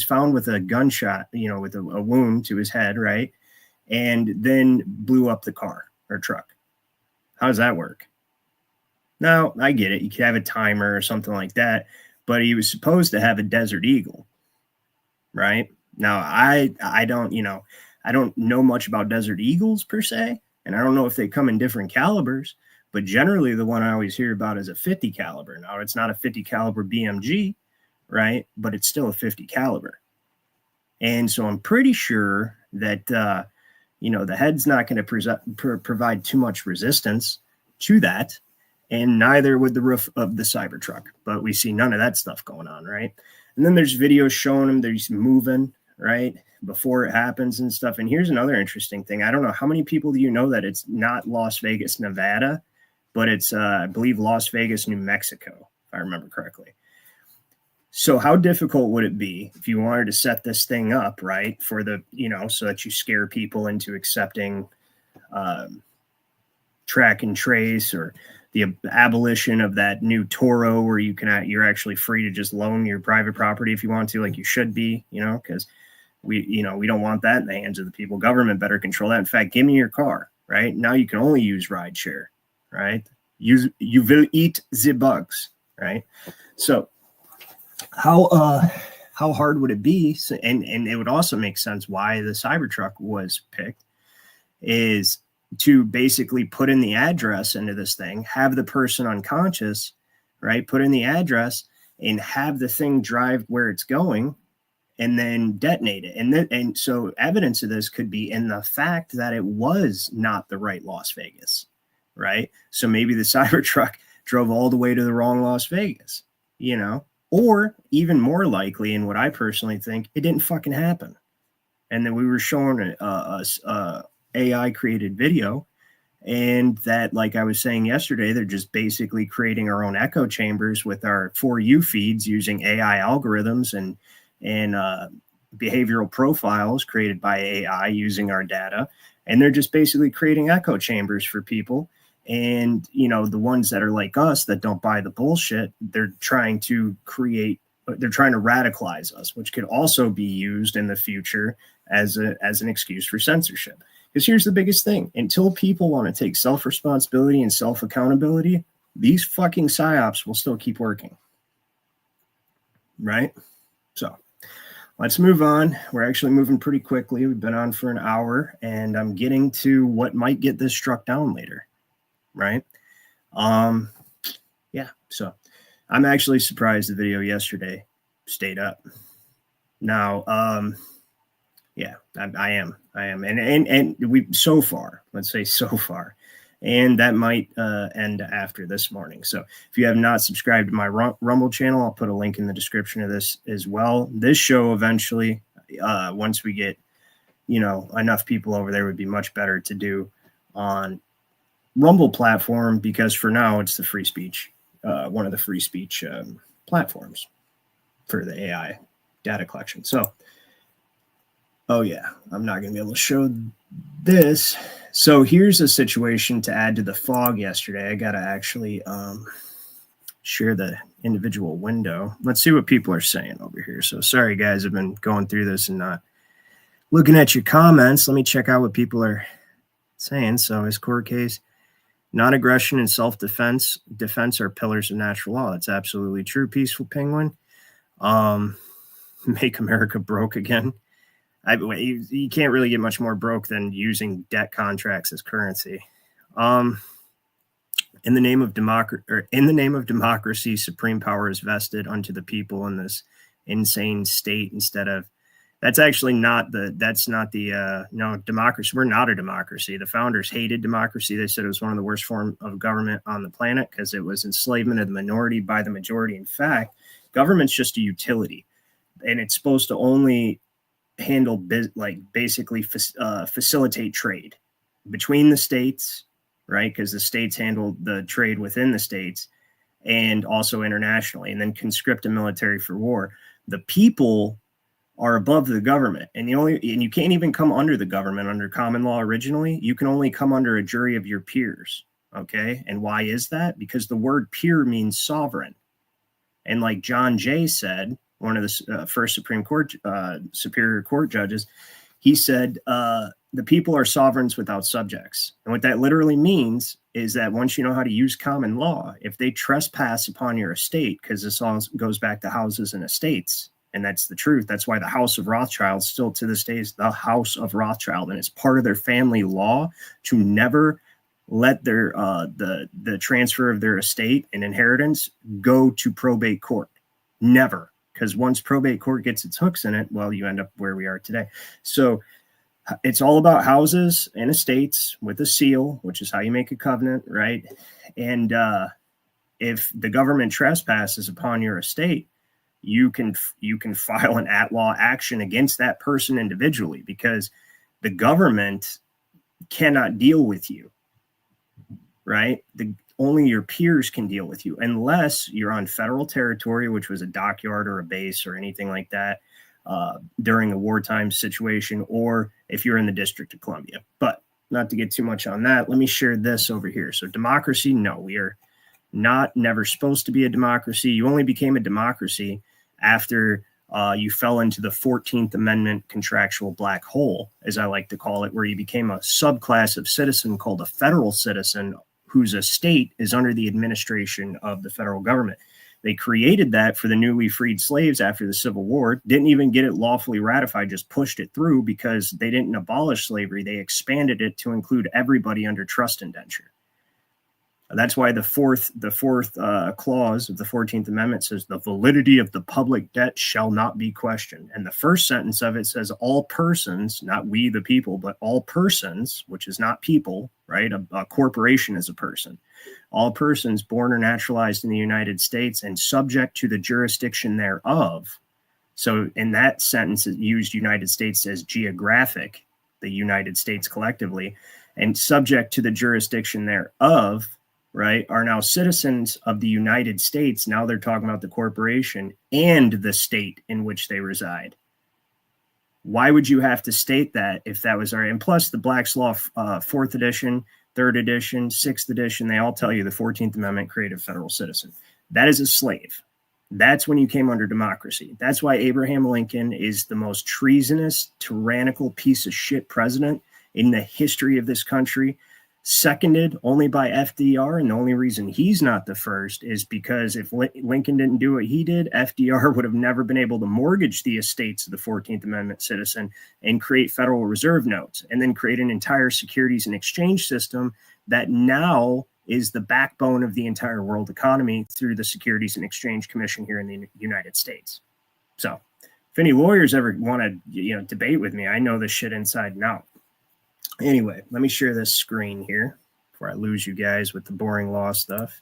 A: found with a gunshot, with a wound to his head, right? And then blew up the car or truck. How does that work? Now, I get it. You could have a timer or something like that, but he was supposed to have a Desert Eagle, right? Now, I don't know much about Desert Eagles per se, and I don't know if they come in different calibers, but generally the one I always hear about is a 50 caliber. Now, it's not a 50 caliber BMG, right? But it's still a 50 caliber. And so I'm pretty sure that, the head's not going to provide too much resistance to that, and neither would the roof of the Cybertruck. But we see none of that stuff going on, right? And then there's videos showing him that he's moving, right, before it happens and stuff. And here's another interesting thing. I don't know how many people do you know that it's not Las Vegas, Nevada, but it's, I believe, Las Vegas, New Mexico, if I remember correctly. So how difficult would it be if you wanted to set this thing up, right, for the, so that you scare people into accepting track and trace, or the abolition of that new Toro where you're actually free to just loan your private property if you want to, like you should be, because We don't want that in the hands of the people. Government better control that. In fact, give me your car, right? Now you can only use rideshare, right? You will eat the bugs, right? So how hard would it be? So, and it would also make sense why the Cybertruck was picked is to basically put in the address into this thing, have the person unconscious, right? Put in the address and have the thing drive where it's going and then detonate it. And so evidence of this could be in the fact that it was not the right Las Vegas, right? So maybe the Cybertruck drove all the way to the wrong Las Vegas, or even more likely, and what I personally think, it didn't fucking happen. And then we were showing a AI created video, and that, like I was saying yesterday, they're just basically creating our own echo chambers with our For You feeds using AI algorithms and behavioral profiles created by AI using our data. And they're just basically creating echo chambers for people. And, the ones that are like us that don't buy the bullshit, they're trying to radicalize us, which could also be used in the future as an excuse for censorship. Because here's the biggest thing. Until people want to take self-responsibility and self-accountability, these fucking psyops will still keep working. Right? So let's move on. We're actually moving pretty quickly. We've been on for an hour, and I'm getting to what might get this struck down later. Right? Yeah. So I'm actually surprised the video yesterday stayed up. Now, yeah, I am. And we, so far, let's say so far, and that might end after this morning. So if you have not subscribed to my Rumble channel, I'll put a link in the description of this as well. This show eventually, once we get, enough people over there, would be much better to do on Rumble platform, because for now it's the free speech, one of the free speech platforms for the AI data collection. So, oh yeah, I'm not going to be able to show this. So here's a situation to add to the fog yesterday. I got to actually share the individual window. Let's see what people are saying over here. So sorry, guys, I've been going through this and not looking at your comments. Let me check out what people are saying. So his court case, non-aggression and self-defense are pillars of natural law. That's absolutely true. Peaceful Penguin. Make America broke again. You can't really get much more broke than using debt contracts as currency. In the name of democracy, supreme power is vested unto the people in this insane state. Instead of, that's actually not the democracy. We're not a democracy. The founders hated democracy. They said it was one of the worst forms of government on the planet because it was enslavement of the minority by the majority. In fact, government's just a utility, and it's supposed to only handle basically facilitate trade between the states, right? Because the states handle the trade within the states and also internationally, and then conscript a military for war. The people are above the government, and you can't even come under the government under common law originally. You can only come under a jury of your peers. Okay. And why is that? Because the word peer means sovereign. And like John Jay said, one of the first Supreme Court, Superior Court judges, he said, the people are sovereigns without subjects. And what that literally means is that once you know how to use common law, if they trespass upon your estate, because this all goes back to houses and estates, and that's the truth. That's why the House of Rothschild still to this day is the House of Rothschild. And it's part of their family law to never let their the transfer of their estate and inheritance go to probate court. Never. Because once probate court gets its hooks in it, well, you end up where we are today. So it's all about houses and estates with a seal, which is how you make a covenant, right? And if the government trespasses upon your estate, you can file an at-law action against that person individually, because the government cannot deal with you, right? Only your peers can deal with you, unless you're on federal territory, which was a dockyard or a base or anything like that during a wartime situation, or if you're in the District of Columbia. But not to get too much on that, let me share this over here. So democracy, no, we are never supposed to be a democracy. You only became a democracy after you fell into the 14th Amendment contractual black hole, as I like to call it, where you became a subclass of citizen called a federal citizen whose estate is under the administration of the federal government. They created that for the newly freed slaves after the Civil War, didn't even get it lawfully ratified, just pushed it through because they didn't abolish slavery. They expanded it to include everybody under trust indenture. That's why the fourth clause of the 14th Amendment says the validity of the public debt shall not be questioned. And the first sentence of it says all persons, not we the people, but all persons, which is not people, right? A corporation is a person. All persons born or naturalized in the United States and subject to the jurisdiction thereof. So in that sentence, it used United States as geographic, the United States collectively, and subject to the jurisdiction thereof, right, are now citizens of the United States. Now they're talking about the corporation and the state in which they reside. Why would you have to state that if that was our, and plus the Black's Law 4th edition, 3rd edition, 6th edition, they all tell you the 14th Amendment created a federal citizen. That is a slave. That's when you came under democracy. That's why Abraham Lincoln is the most treasonous, tyrannical piece of shit president in the history of this country, seconded only by FDR. And the only reason he's not the first is because if Lincoln didn't do what he did, FDR would have never been able to mortgage the estates of the 14th Amendment citizen and create Federal Reserve notes and then create an entire securities and exchange system that now is the backbone of the entire world economy through the Securities and Exchange Commission here in the United States. So if any lawyers ever want to, debate with me, I know this shit inside and out. Anyway, let me share this screen here before I lose you guys with the boring law stuff.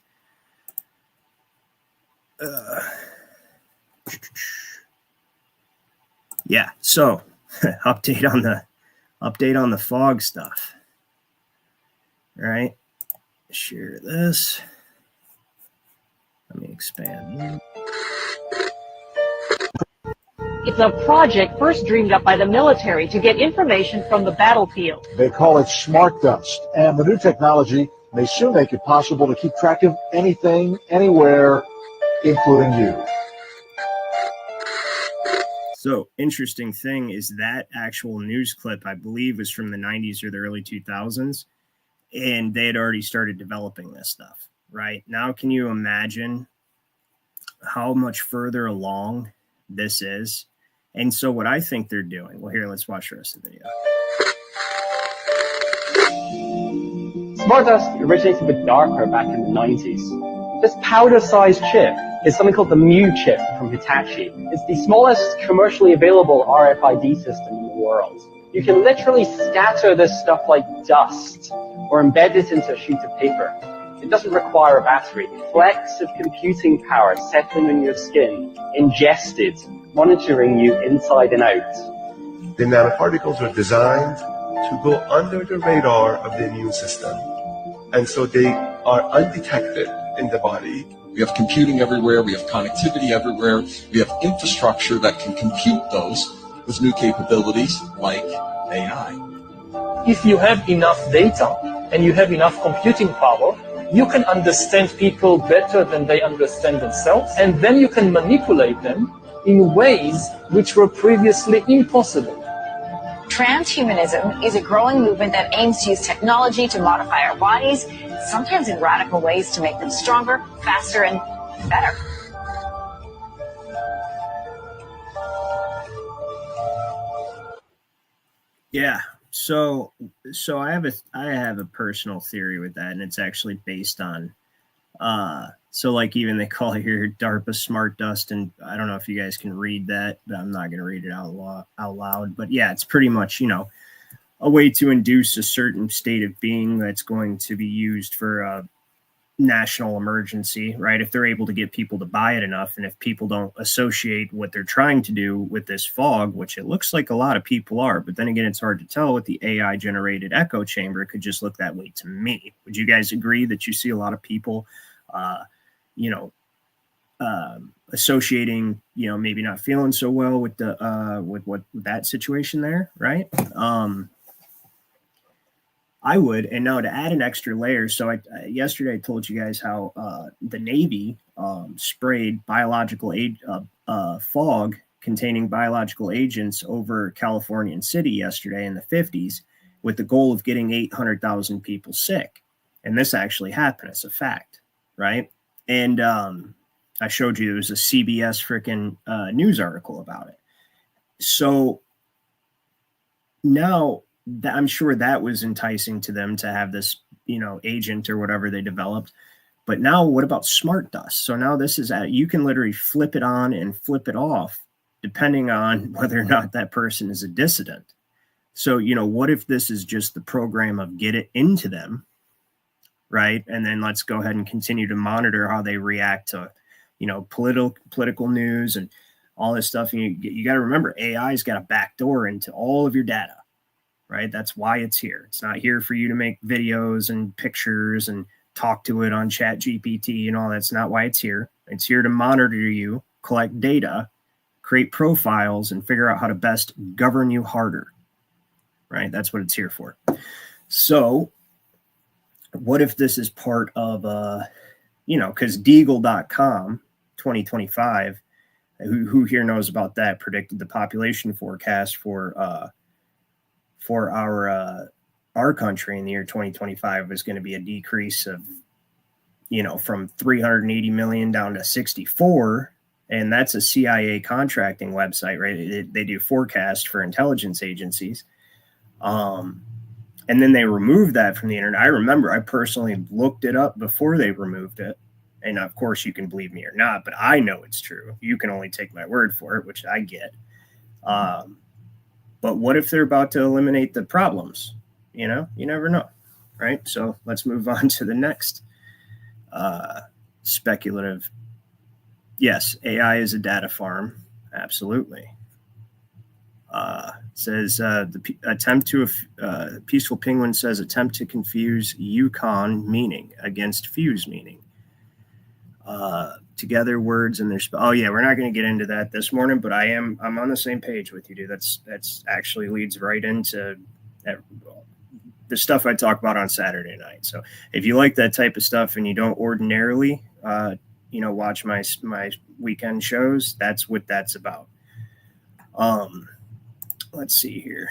A: Yeah, so update on the fog stuff. All right, share this. Let me expand.
E: It's a project first dreamed up by the military to get information from the battlefield.
F: They call it smart dust, and the new technology may soon make it possible to keep track of anything, anywhere, including you.
A: So, interesting thing is that actual news clip, I believe, was from the 90s or the early 2000s, and they had already started developing this stuff, right? Now, can you imagine how much further along this is? And so what I think they're doing, well, here, let's watch the rest of the video.
G: Smart dust originated with DARPA back in the 90s. This powder-sized chip is something called the Mu chip from Hitachi. It's the smallest commercially available RFID system in the world. You can literally scatter this stuff like dust or embed it into a sheet of paper. It doesn't require a battery. Flecks of computing power settling on your skin, ingested, monitoring you inside and out.
H: The nanoparticles are designed to go under the radar of the immune system. And so they are undetected in the body.
I: We have computing everywhere. We have connectivity everywhere. We have infrastructure that can compute those with new capabilities like AI.
J: If you have enough data and you have enough computing power, you can understand people better than they understand themselves, and then you can manipulate them in ways which were previously impossible.
K: Transhumanism is a growing movement that aims to use technology to modify our bodies, sometimes in radical ways to make them stronger, faster, and better.
A: Yeah. So I have a personal theory with that, and it's actually based on so like even they call it here DARPA smart dust, and I don't know if you guys can read that, but I'm not going to read it out loud. But yeah, it's pretty much, a way to induce a certain state of being that's going to be used for a national emergency, right? If they're able to get people to buy it enough, and if people don't associate what they're trying to do with this fog, which it looks like a lot of people are, but then again, it's hard to tell with the AI generated echo chamber. It could just look that way to me. Would you guys agree that you see a lot of people associating, maybe not feeling so well with the with that situation there, right? I would, and now to add an extra layer. So yesterday I told you guys how the Navy sprayed biological fog containing biological agents over Californian city yesterday in the 50s with the goal of getting 800,000 people sick. And this actually happened. It's a fact, right? And I showed you, there was a CBS freaking news article about it. So now I'm sure that was enticing to them to have this, agent or whatever they developed. But now what about smart dust? So now this is you can literally flip it on and flip it off depending on whether or not that person is a dissident. So, what if this is just the program of get it into them, right? And then let's go ahead and continue to monitor how they react to, political news and all this stuff. And you got to remember, AI's got a backdoor into all of your data, right? That's why it's here. It's not here for you to make videos and pictures and talk to it on Chat GPT and all. That's not why it's here. It's here to monitor you, collect data, create profiles, and figure out how to best govern you harder, right? That's what it's here for. So what if this is part of, because Deagle.com 2025, who here knows about that, predicted the population forecast for our country in the year 2025 was going to be a decrease of, from 380 million down to 64. And that's a CIA contracting website, right? They do forecasts for intelligence agencies. And then they removed that from the internet. I remember I personally looked it up before they removed it. And of course you can believe me or not, but I know it's true. You can only take my word for it, which I get. But what if they're about to eliminate the problems? You never know, right? So let's move on to the next speculative. Yes, AI is a data farm. Absolutely. Says Peaceful Penguin says attempt to confuse Yukon meaning against fuse meaning. Together words and their oh yeah, we're not going to get into that this morning, but I'm on the same page with you, dude. That's actually leads right into the stuff I talk about on Saturday night. So if you like that type of stuff and you don't ordinarily watch my weekend shows, that's what that's about. Let's see here.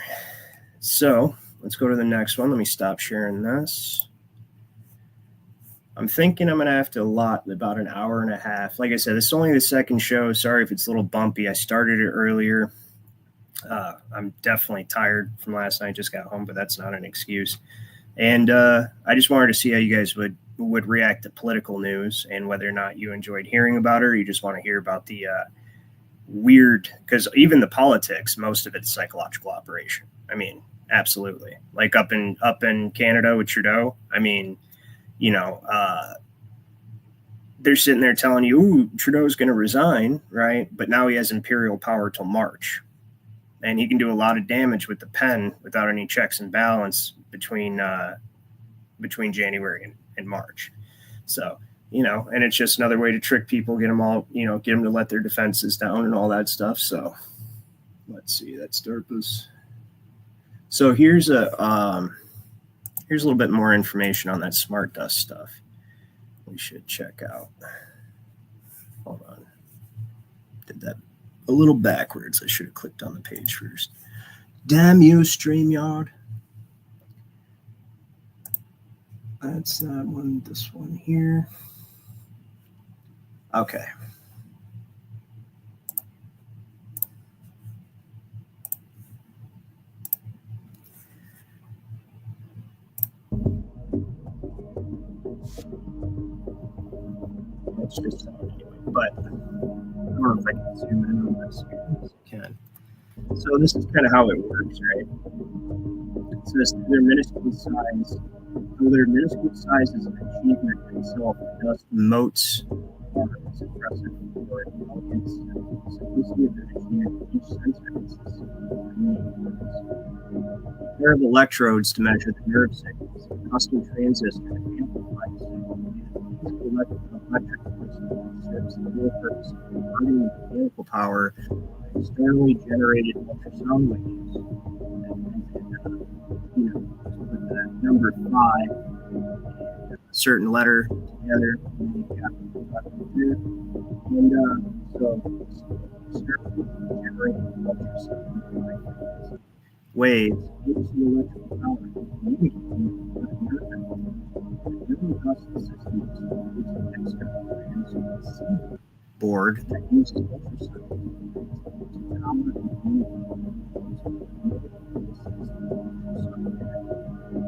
A: So let's go to the next one. Let me stop sharing this. I'm thinking I'm going to have to allot about an hour and a half. Like I said, this is only the second show. Sorry if it's a little bumpy. I started it earlier. I'm definitely tired from last night. Just got home, but that's not an excuse. And I just wanted to see how you guys would react to political news and whether or not you enjoyed hearing about it, or you just want to hear about the weird, because even the politics, most of it's psychological operation. I mean, absolutely. Like up in Canada with Trudeau, I mean, they're sitting there telling you, ooh, Trudeau's going to resign, right? But now he has imperial power till March. And he can do a lot of damage with the pen without any checks and balance between January and March. So, and it's just another way to trick people, get them all, get them to let their defenses down and all that stuff. So let's see, that's DARPA's. So here's a little bit more information on that smart dust stuff we should check out. Hold on. Did that a little backwards. I should have clicked on the page first. Damn you, StreamYard. That's that one, this one here. Okay. It's just, but I don't know if I can zoom in on this. Yes, I can. So this is kind of how it works, right? It says their minuscule size. Though their minuscule size is an achievement in itself, thus motes its impressive for intelligence and simplicity of their achievement. Each sensor consists of a pair of electrodes to measure the nerve signals, a custom transistor to amplify the signal, and electric crystal serves the dual purpose of converting the mechanical power by externally generated ultrasound waves. With the number 5, a certain letter together, and then you've got the here. And so Waves electrical power board that uses ultrasound to power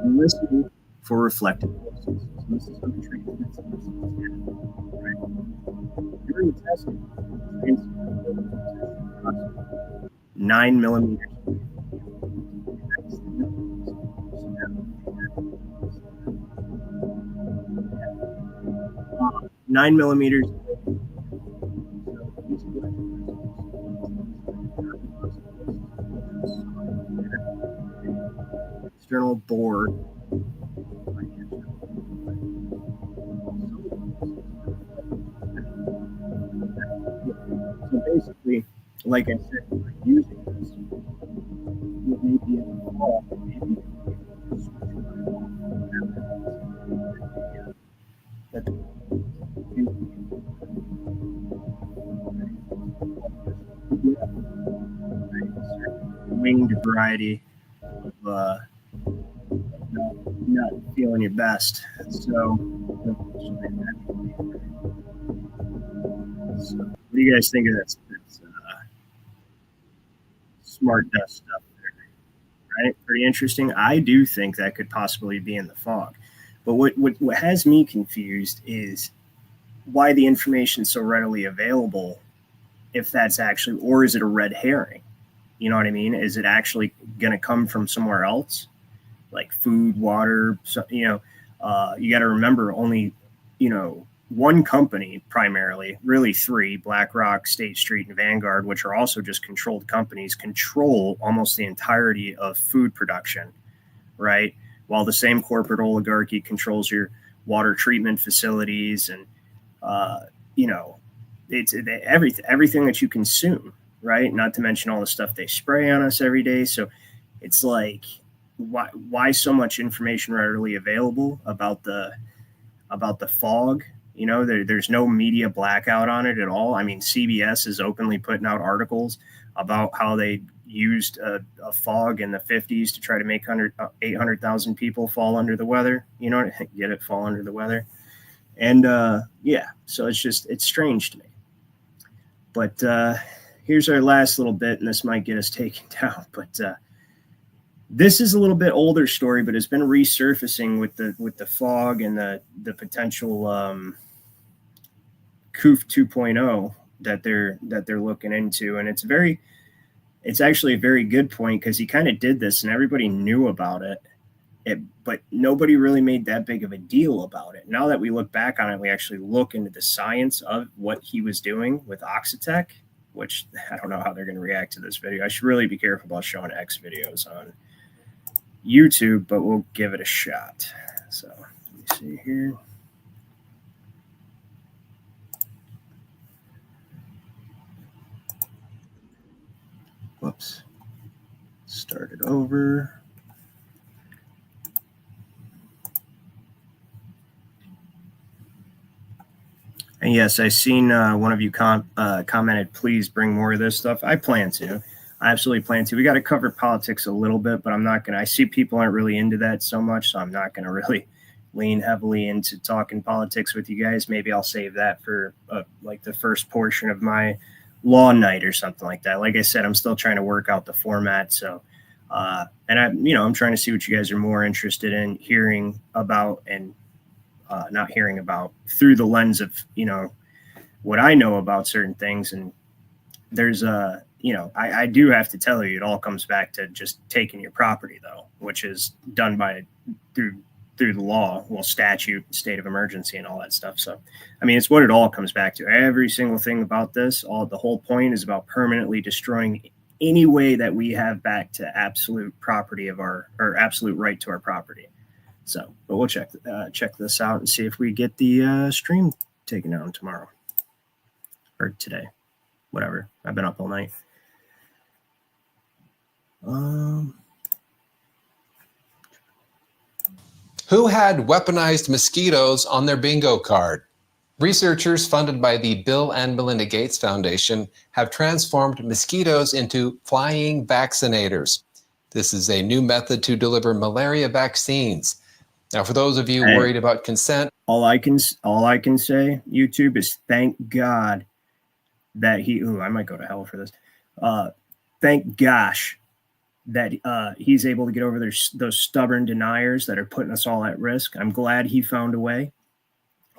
A: and listening for reflected voices. So this is how the transmits right? During testing, 9 millimeters. 9 millimeters. External board. So basically, like I said, we're using this. It may be in the fall, maybe winged variety of not feeling your best. So what do you guys think of that? Smart dust stuff there, right? Pretty interesting. I do think that could possibly be in the fog. But what has me confused is why the information is so readily available, if that's actually, or is it a red herring? You know what I mean? Is it actually going to come from somewhere else, like food, water? So, you got to remember only, one company primarily, really three, BlackRock, State Street, and Vanguard, which are also just controlled companies, control almost the entirety of food production, right? While the same corporate oligarchy controls your water treatment facilities and, it's everything that you consume, right? Not to mention all the stuff they spray on us every day. So it's like, why so much information readily available about the fog? There's no media blackout on it at all. I mean, CBS is openly putting out articles about how they used a fog in the 50s to try to make 800,000 people fall under the weather. Get it? Fall under the weather. And so it's strange to me. But here's our last little bit, and this might get us taken down. But this is a little bit older story, but it's been resurfacing with the fog and the potential COOF 2.0 that they're looking into. And it's actually a very good point, because he kind of did this and everybody knew about it, but nobody really made that big of a deal about it. Now that we look back on it, we actually look into the science of what he was doing with Oxitec, which I don't know how they're going to react to this video. I should really be careful about showing X videos on YouTube, but we'll give it a shot. So let me see here. Whoops. Start it over. And yes, I seen one of you commented, please bring more of this stuff. I plan to. I absolutely plan to. We got to cover politics a little bit, but I'm not going to. I see people aren't really into that so much, so I'm not going to really lean heavily into talking politics with you guys. Maybe I'll save that for like the first portion of my law night or something like that. Like I said, I'm still trying to work out the format. So, and I'm trying to see what you guys are more interested in hearing about and not hearing about through the lens of, what I know about certain things. And there's I do have to tell you, it all comes back to just taking your property, though, which is done through the law, statute, state of emergency, and all that stuff. So, I mean, it's what it all comes back to. Every single thing about this, the whole point is about permanently destroying any way that we have back to absolute property or absolute right to our property. So, but we'll check this out and see if we get the stream taken down tomorrow or today, whatever. I've been up all night.
L: Who had weaponized mosquitoes on their bingo card? Researchers funded by the Bill and Melinda Gates Foundation have transformed mosquitoes into flying vaccinators. This is a new method to deliver malaria vaccines. Now, for those of you worried about consent,
A: all I can say, YouTube, is thank God that I might go to hell for this. Thank gosh that he's able to get over those stubborn deniers that are putting us all at risk. I'm glad he found a way.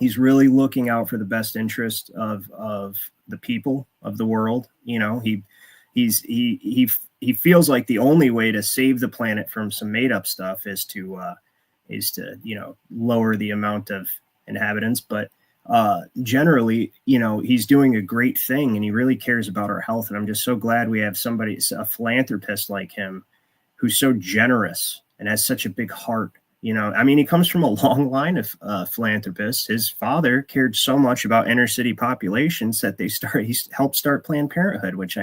A: He's really looking out for the best interest of the people of the world. You know, he feels like the only way to save the planet from some made up stuff is to lower the amount of inhabitants. But generally, he's doing a great thing, and he really cares about our health. And I'm just so glad we have a philanthropist like him, who's so generous and has such a big heart. He comes from a long line of philanthropists. His father cared so much about inner city populations that he helped start Planned Parenthood, which,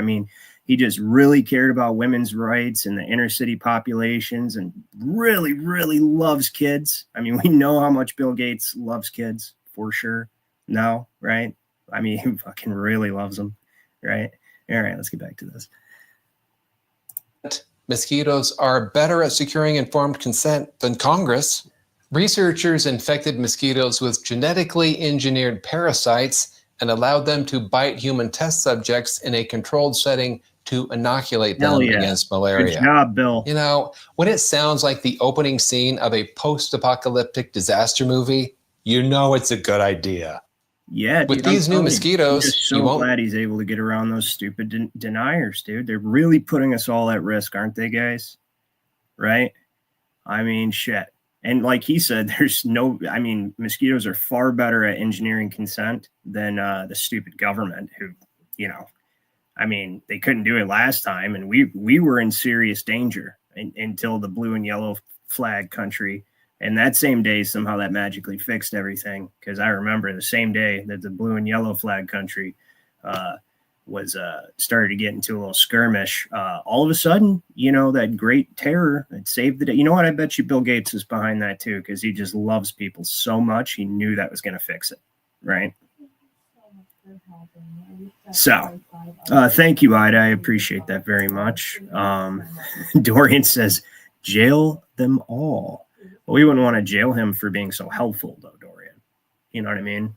A: he just really cared about women's rights and the inner city populations, and really, really loves kids. We know how much Bill Gates loves kids, for sure. No, right? He fucking really loves them, right? All right, let's get back to this.
L: Mosquitoes are better at securing informed consent than Congress. Researchers infected mosquitoes with genetically engineered parasites and allowed them to bite human test subjects in a controlled setting to inoculate them against malaria.
A: Good job, Bill.
L: When it sounds like the opening scene of a post-apocalyptic disaster movie, it's a good idea.
A: Yeah,
L: with these new mosquitoes,
A: I'm just so glad he's able to get around those stupid deniers, dude. They're really putting us all at risk, aren't they, guys? Right? Shit. And like he said, mosquitoes are far better at engineering consent than the stupid government who, they couldn't do it last time. And we were in serious danger until the blue and yellow flag country. And that same day, somehow that magically fixed everything. Because I remember the same day that the blue and yellow flag country was started to get into a little skirmish. All of a sudden, that great terror that saved the day. You know what? I bet you Bill Gates is behind that too, because he just loves people so much. He knew that was going to fix it, right? So, thank you, Ida. I appreciate that very much. Dorian says, jail them all. Well, we wouldn't want to jail him for being so helpful, though, Dorian. You know what I mean?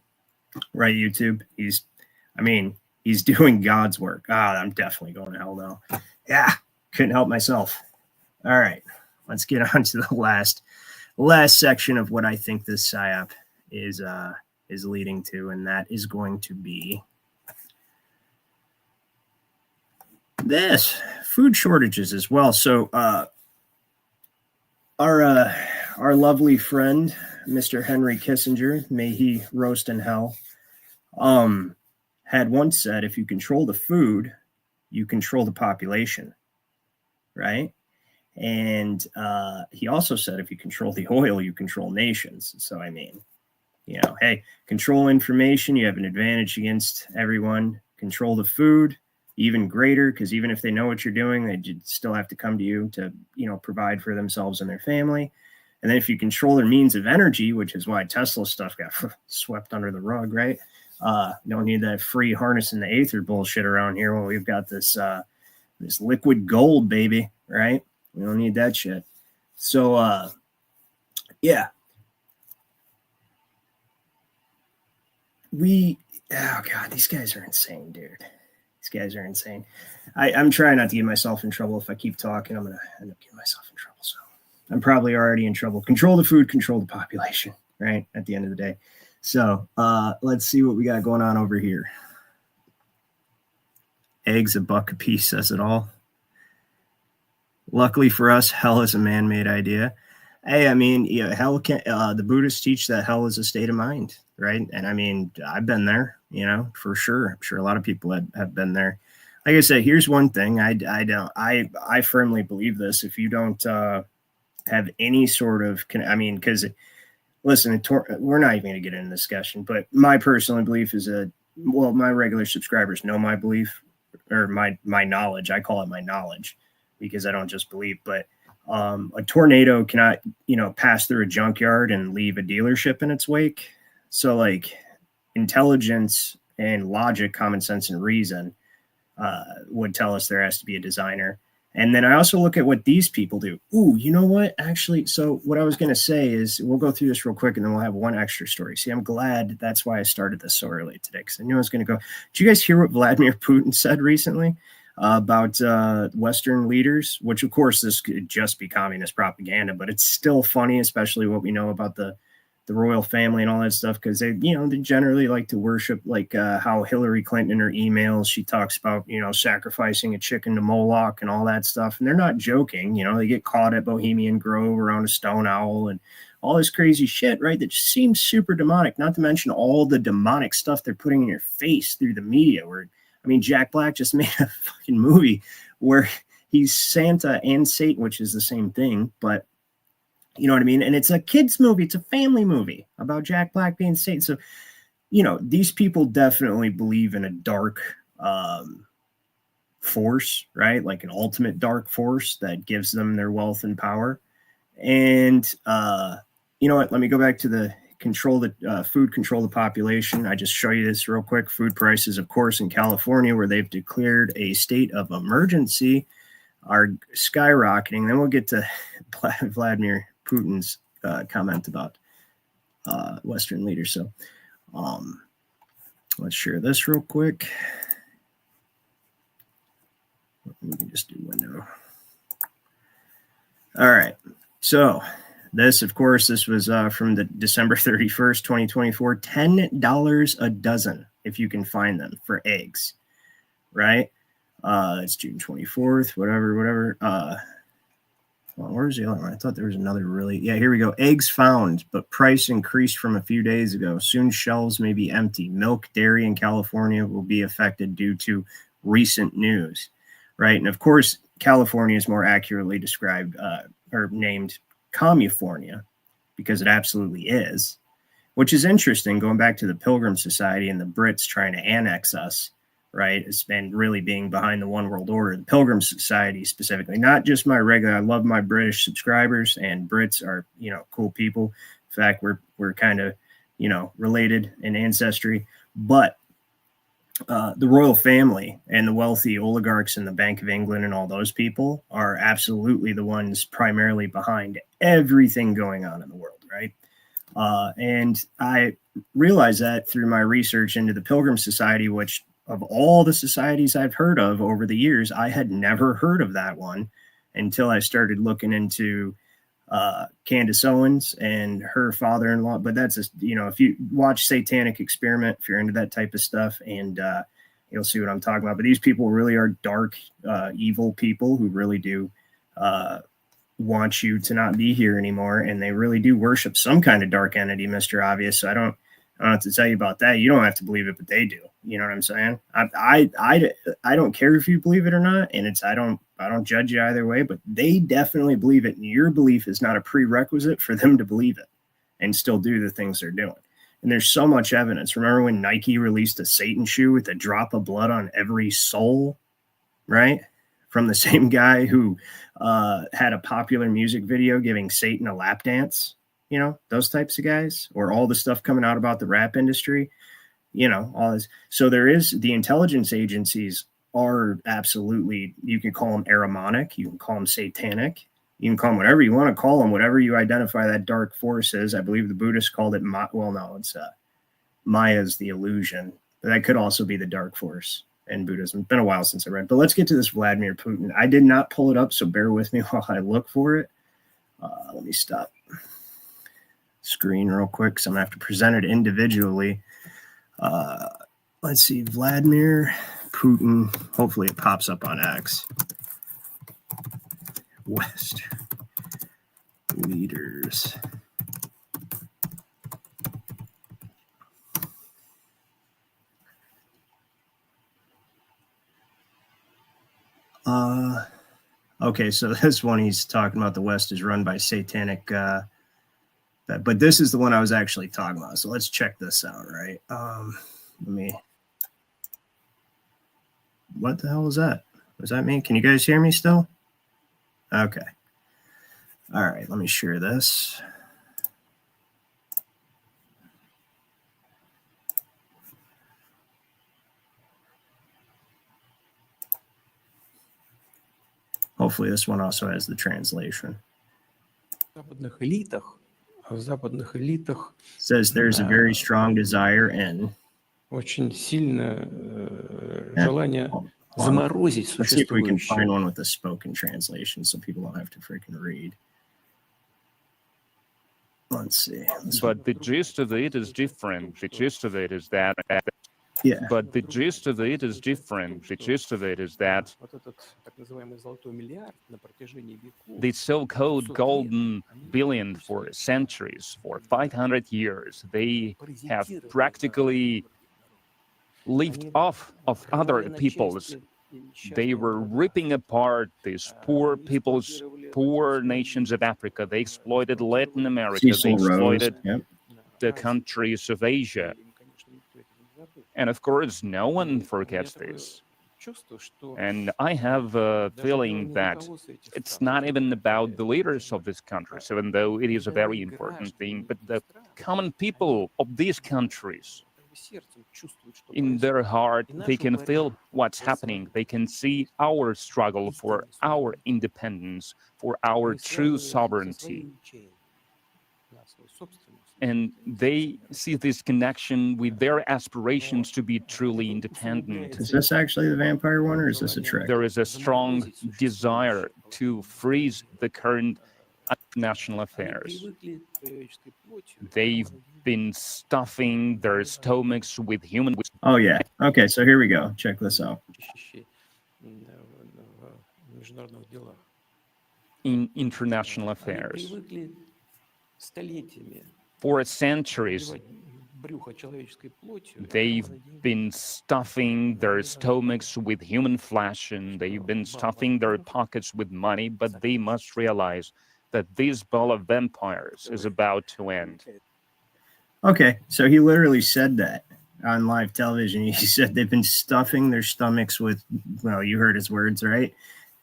A: Right, YouTube? He's doing God's work. I'm definitely going to hell now. Yeah, couldn't help myself. All right, let's get on to the last section of what I think this Psyop is leading to, and that is going to be this food shortages as well. So, our lovely friend, Mr. Henry Kissinger, may he roast in hell, had once said, if you control the food, you control the population, right? And he also said, if you control the oil, you control nations. So, hey, control information, you have an advantage against everyone. Control the food, even greater, because even if they know what you're doing, they still have to come to you to, provide for themselves and their family. And then if you control their means of energy, which is why Tesla stuff got swept under the rug, right? Don't need that free harnessing the aether bullshit around here when we've got this liquid gold, baby, right? We don't need that shit. So, yeah. Oh God, these guys are insane, dude. These guys are insane. I'm trying not to get myself in trouble. If I keep talking, I'm going to end up getting myself in trouble. So I'm probably already in trouble. Control the food, control the population, right? At the end of the day. So let's see what we got going on over here. Eggs $1 a piece says it all. Luckily for us, hell is a man-made idea. Hey, hell can. The Buddhists teach that hell is a state of mind, right? And I've been there, for sure. I'm sure a lot of people have been there. Like I said, here's one thing. I firmly believe this. If you don't have any sort of, because listen, we're not even going to get into discussion, but my personal belief is my regular subscribers know my belief or my knowledge. I call it my knowledge because I don't just believe, but a tornado cannot, pass through a junkyard and leave a dealership in its wake. So intelligence and logic, common sense and reason would tell us there has to be a designer. And then I also look at what these people do. Ooh, you know what? Actually, so what I was going to say is we'll go through this real quick and then we'll have one extra story. See, I'm glad that's why I started this so early today, because I knew I was going to go. Did you guys hear what Vladimir Putin said recently about Western leaders? Which, of course, this could just be communist propaganda, but it's still funny, especially what we know about the royal family and all that stuff, because they generally like to worship, like how Hillary Clinton in her emails, she talks about, sacrificing a chicken to Moloch and all that stuff. And they're not joking. They get caught at Bohemian Grove around a stone owl and all this crazy shit, right? That just seems super demonic, not to mention all the demonic stuff they're putting in your face through the media. Jack Black just made a fucking movie where he's Santa and Satan, which is the same thing, but you know what I mean? And it's a kid's movie. It's a family movie about Jack Black being Satan. So, these people definitely believe in a dark force, right? Like an ultimate dark force that gives them their wealth and power. And you know what? Let me go back to the food control the population. I just show you this real quick. Food prices, of course, in California, where they've declared a state of emergency, are skyrocketing. Then we'll get to Vladimir Putin's comment about Western leaders. So let's share this real quick. We can just do window. All right. So this, of course, this was from the December 31st, 2024, $10 a dozen, if you can find them, for eggs, right? It's June 24th, whatever. Well, where's the other one? I thought there was another here we go. Eggs found, but price increased from a few days ago. Soon shelves may be empty. Milk, dairy in California will be affected due to recent news, right? And of course, California is more accurately described or named Commufornia, because it absolutely is, which is interesting, going back to the Pilgrim Society and the Brits trying to annex us. Right, it's been really being behind the one world order. The Pilgrim Society specifically, not just my regular. I love my British subscribers, and Brits are cool people. In fact, we're kind of related in ancestry. But the royal family and the wealthy oligarchs and the Bank of England and all those people are absolutely the ones primarily behind everything going on in the world, right? And I realized that through my research into the Pilgrim Society, which, of all the societies I've heard of over the years, I had never heard of that one until I started looking into Candace Owens and her father-in-law. But that's if you watch Satanic Experiment, if you're into that type of stuff, and you'll see what I'm talking about. But these people really are dark, evil people who really do want you to not be here anymore, and they really do worship some kind of dark entity, Mr. Obvious. So I don't have to tell you about that. You don't have to believe it, but they do. You know what I'm saying? I don't care if you believe it or not, and I don't judge you either way. But they definitely believe it, and your belief is not a prerequisite for them to believe it and still do the things they're doing. And there's so much evidence. Remember when Nike released a Satan shoe with a drop of blood on every sole, right? From the same guy who had a popular music video giving Satan a lap dance. Those types of guys, or all the stuff coming out about the rap industry, all this. So there is, the intelligence agencies are absolutely, you can call them Ahrimanic, you can call them satanic, you can call them whatever you want to call them, whatever you identify that dark force is. I believe the Buddhists called it, it's Maya's the illusion, but that could also be the dark force in Buddhism. It's been a while since I read, but let's get to this Vladimir Putin. I did not pull it up, so bear with me while I look for it. Let me stop screen real quick, so I'm gonna have to present it individually. Let's see, Vladimir Putin. Hopefully it pops up on X. West leaders. Okay, so this one he's talking about, the West is run by satanic but this is the one I was actually talking about. So let's check this out, right? What the hell was that? Was that me? Can you guys hear me still? Okay. All right, let me share this. Hopefully this one also has the translation. Says there's a very strong desire in.
M: Очень сильное
A: желание
M: заморозить
A: Let's see if we can
M: существующее.
A: find one with a spoken translation so people don't have to freaking read. Let's see.
N: But the gist of it is different. The gist of it is that.
A: Yeah.
N: But the gist of it is different. The gist of it is that the so-called golden billion for centuries, for 500 years, they have practically lived off of other peoples. They were ripping apart these poor peoples, poor nations of Africa. They exploited Latin America.
A: Cecil
N: They
A: Rose,
N: exploited
A: yep.
N: the countries of Asia. And of course, no one forgets this. And I have a feeling that it's not even about the leaders of these countries, even though it is a very important thing, but the common people of these countries. In their heart, they can feel what's happening. They can see our struggle for our independence, for our true sovereignty. And they see this connection with their aspirations to be truly independent.
A: Is this actually the vampire one, or is this a trick?
N: There is a strong desire to freeze the current national affairs. They've been stuffing their stomachs with human...
A: Oh, yeah. Okay, so here we go. Check this out.
N: In international affairs. For centuries, they've been stuffing their stomachs with human flesh, and they've been stuffing their pockets with money, but they must realize that this ball of vampires is about to end.
A: Okay, so he literally said that on live television. He said they've been stuffing their stomachs with, well, you heard his words, right?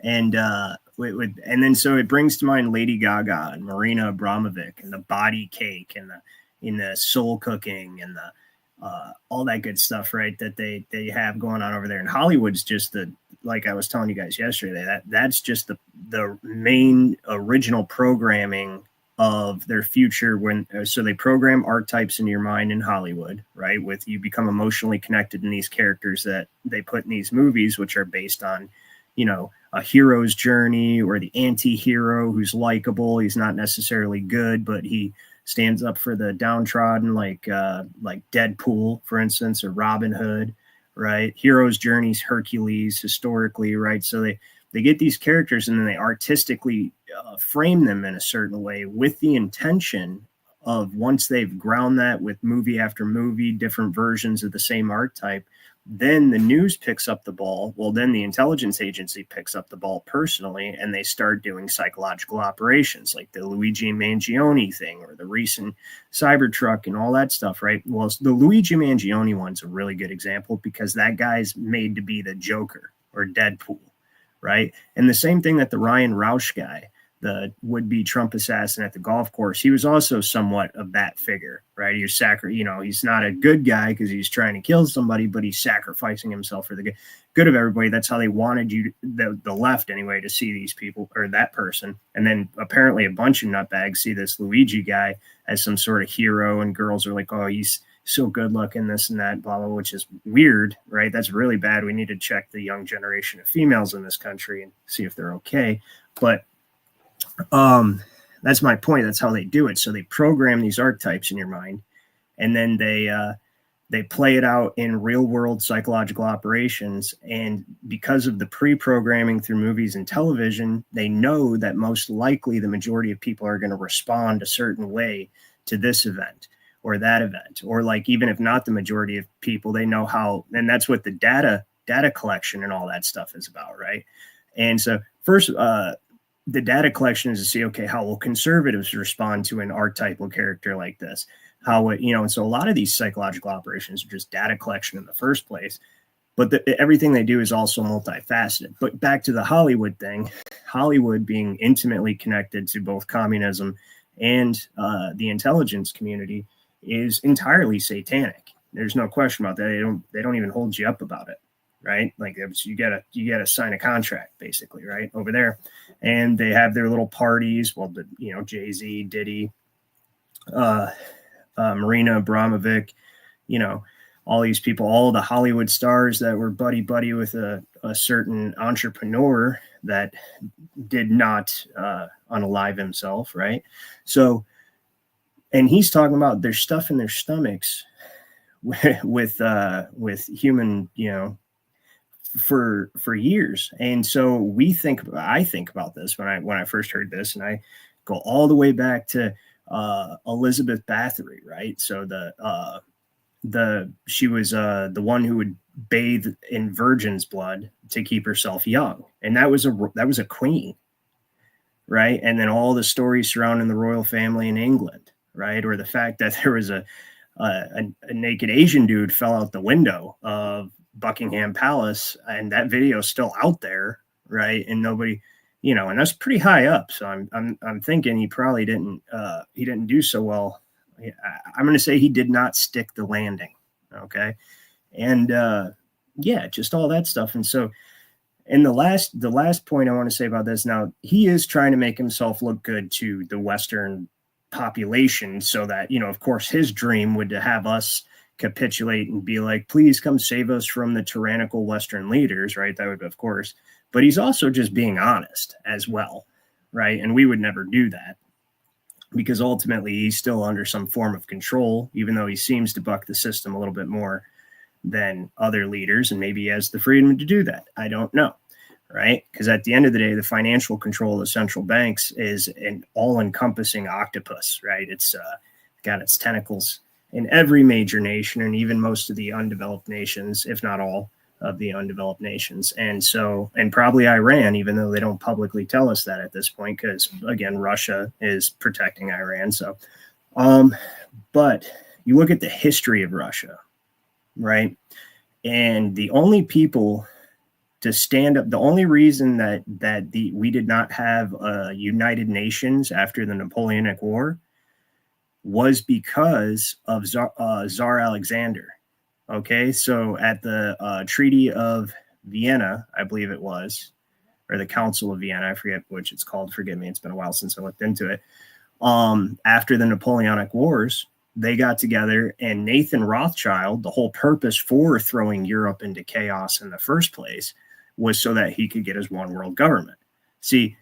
A: And and then so it brings to mind Lady Gaga and Marina Abramovic and the body cake and the soul cooking and the all that good stuff, right? That they have going on over there. And Hollywood's just like I was telling you guys yesterday, that's just the main original programming of their future. So they program archetypes in your mind in Hollywood, right? With you become emotionally connected in these characters that they put in these movies, which are based on, you know, a hero's journey or the anti-hero who's likable. He's not necessarily good, but he stands up for the downtrodden, like Deadpool, for instance, or Robin Hood, right? Hero's journey's Hercules historically, right? So they get these characters and then they artistically frame them in a certain way with the intention of, once they've ground that with movie after movie, different versions of the same archetype, then the news picks up the ball. Well, then the intelligence agency picks up the ball personally, and they start doing psychological operations like the Luigi Mangione thing or the recent Cybertruck and all that stuff, right? Well, the Luigi Mangione one's a really good example because that guy's made to be the Joker or Deadpool, right? And the same thing that the Ryan Roush guy, the would-be Trump assassin at the golf course, he was also somewhat of that figure, right? He was he's not a good guy because he's trying to kill somebody, but he's sacrificing himself for the good of everybody. That's how they wanted you, the left anyway, to see these people or that person. And then apparently a bunch of nutbags see this Luigi guy as some sort of hero, and girls are like, oh, he's so good looking, this and that, blah, blah, which is weird, right? That's really bad. We need to check the young generation of females in this country and see if they're okay. But that's my point. That's how they do it. So they program these archetypes in your mind, and then they play it out in real world psychological operations. And because of the pre-programming through movies and television, they know that most likely the majority of people are going to respond a certain way to this event or that event, or like, even if not the majority of people, they know how. And that's what the data collection and all that stuff is about, right? And so first, the data collection is to see, okay, how will conservatives respond to an archetypal character like this? And so a lot of these psychological operations are just data collection in the first place, but everything they do is also multifaceted. But back to the Hollywood thing, Hollywood being intimately connected to both communism and the intelligence community is entirely satanic. There's no question about that. They don't even hold you up about it. right? Like you gotta sign a contract basically, right, over there. And they have their little parties. Well, Jay-Z, Diddy, Marina Abramovic, all these people, all the Hollywood stars that were buddy with a certain entrepreneur that did not unalive himself, right? So, and he's talking about there's stuff in their stomachs with human, for years. And so I think about this when I first heard this, and I go all the way back to Elizabeth Bathory, right? So she was the one who would bathe in virgin's blood to keep herself young, and that was a queen, right? And then all the stories surrounding the royal family in England, right? Or the fact that there was a naked Asian dude fell out the window of Buckingham Palace, and that video is still out there, right? And nobody, and that's pretty high up. So I'm thinking he probably didn't do so well. I'm going to say he did not stick the landing. Okay. And just all that stuff. And so, and the last point I want to say about this, now he is trying to make himself look good to the Western population so that, of course, his dream would to have us capitulate and be like, please come save us from the tyrannical Western leaders, right? That would, of course, but he's also just being honest as well, right? And we would never do that because ultimately he's still under some form of control, even though he seems to buck the system a little bit more than other leaders, and maybe he has the freedom to do that. I don't know, right? Because at the end of the day, the financial control of the central banks is an all-encompassing octopus, right? It's got its tentacles in every major nation and even most of the undeveloped nations, if not all of the undeveloped nations. And so, and probably Iran, even though they don't publicly tell us that at this point, because again, Russia is protecting Iran. So, but you look at the history of Russia, right? And the only people to stand up, the only reason that we did not have United Nations after the Napoleonic War was because of Tsar Alexander. Okay, so at the Treaty of Vienna, I believe it was, or the Council of Vienna, I forget which it's called. Forgive me, it's been a while since I looked into it. After the Napoleonic Wars, they got together, and Nathan Rothschild, the whole purpose for throwing Europe into chaos in the first place was so that he could get his one world government. See,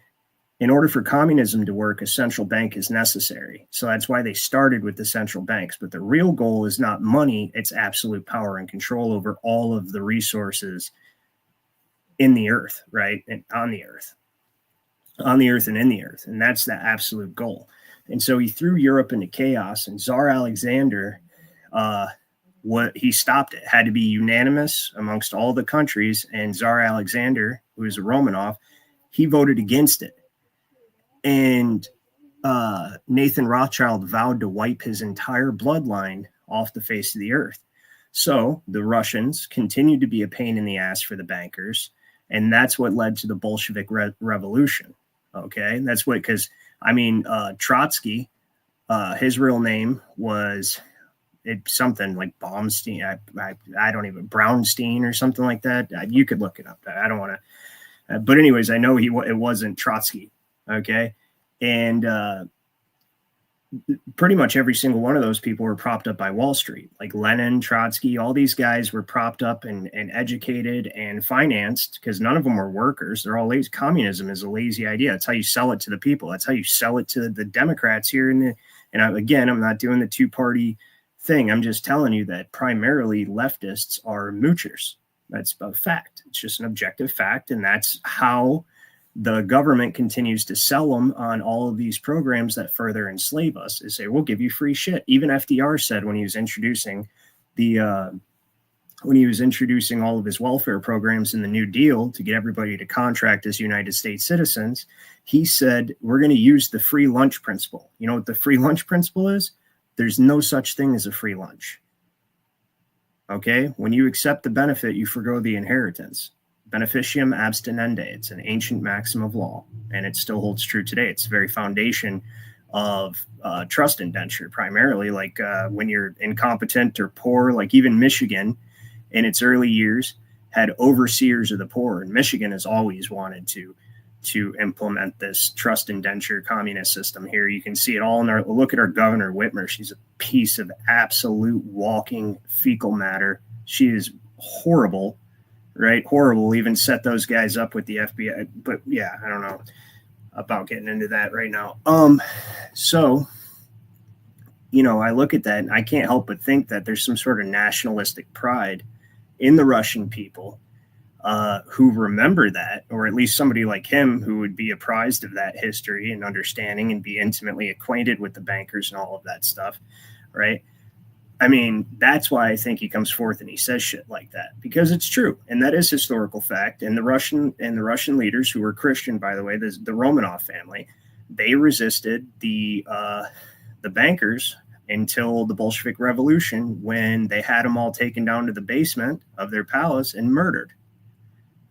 A: in order for communism to work, a central bank is necessary. So that's why they started with the central banks. But the real goal is not money, it's absolute power and control over all of the resources in the earth, right? And on the earth and in the earth. And that's the absolute goal. And so he threw Europe into chaos, and Tsar Alexander, he stopped it. It had to be unanimous amongst all the countries. And Tsar Alexander, who was a Romanov, he voted against it. And Nathan Rothschild vowed to wipe his entire bloodline off the face of the earth. So the Russians continued to be a pain in the ass for the bankers. And that's what led to the Bolshevik Revolution. Okay. That's what, because Trotsky, his real name was something like Baumstein. I don't even, Brownstein or something like that. You could look it up. I don't want to, but anyways, I know it wasn't Trotsky. Okay. And pretty much every single one of those people were propped up by Wall Street, like Lenin, Trotsky, all these guys were propped up and educated and financed because none of them were workers. They're all lazy. Communism is a lazy idea. That's how you sell it to the people. That's how you sell it to the Democrats here. I'm not doing the two-party thing. I'm just telling you that primarily leftists are moochers. That's a fact. It's just an objective fact. And that's how the government continues to sell them on all of these programs that further enslave us, is say, we'll give you free shit. Even FDR said when he was introducing all of his welfare programs in the New Deal to get everybody to contract as United States citizens, he said, we're going to use the free lunch principle. You know what the free lunch principle is? There's no such thing as a free lunch. Okay? When you accept the benefit, you forgo the inheritance. Beneficium abstinende. It's an ancient maxim of law, and it still holds true today. It's the very foundation of trust indenture, primarily, like when you're incompetent or poor, like even Michigan in its early years, had overseers of the poor. And Michigan has always wanted to implement this trust indenture communist system here. You can see it all in our look at our Governor Whitmer. She's a piece of absolute walking fecal matter. She is horrible, right? Horrible. Even set those guys up with the FBI. But yeah, I don't know about getting into that right now. So, you know, I look at that and I can't help but think that there's some sort of nationalistic pride in the Russian people who remember that, or at least somebody like him who would be apprised of that history and understanding and be intimately acquainted with the bankers and all of that stuff, right? I mean, that's why I think he comes forth and he says shit like that, because it's true. And that is historical fact. And the Russian leaders, who were Christian, by the way, the Romanov family, they resisted the bankers until the Bolshevik Revolution, when they had them all taken down to the basement of their palace and murdered,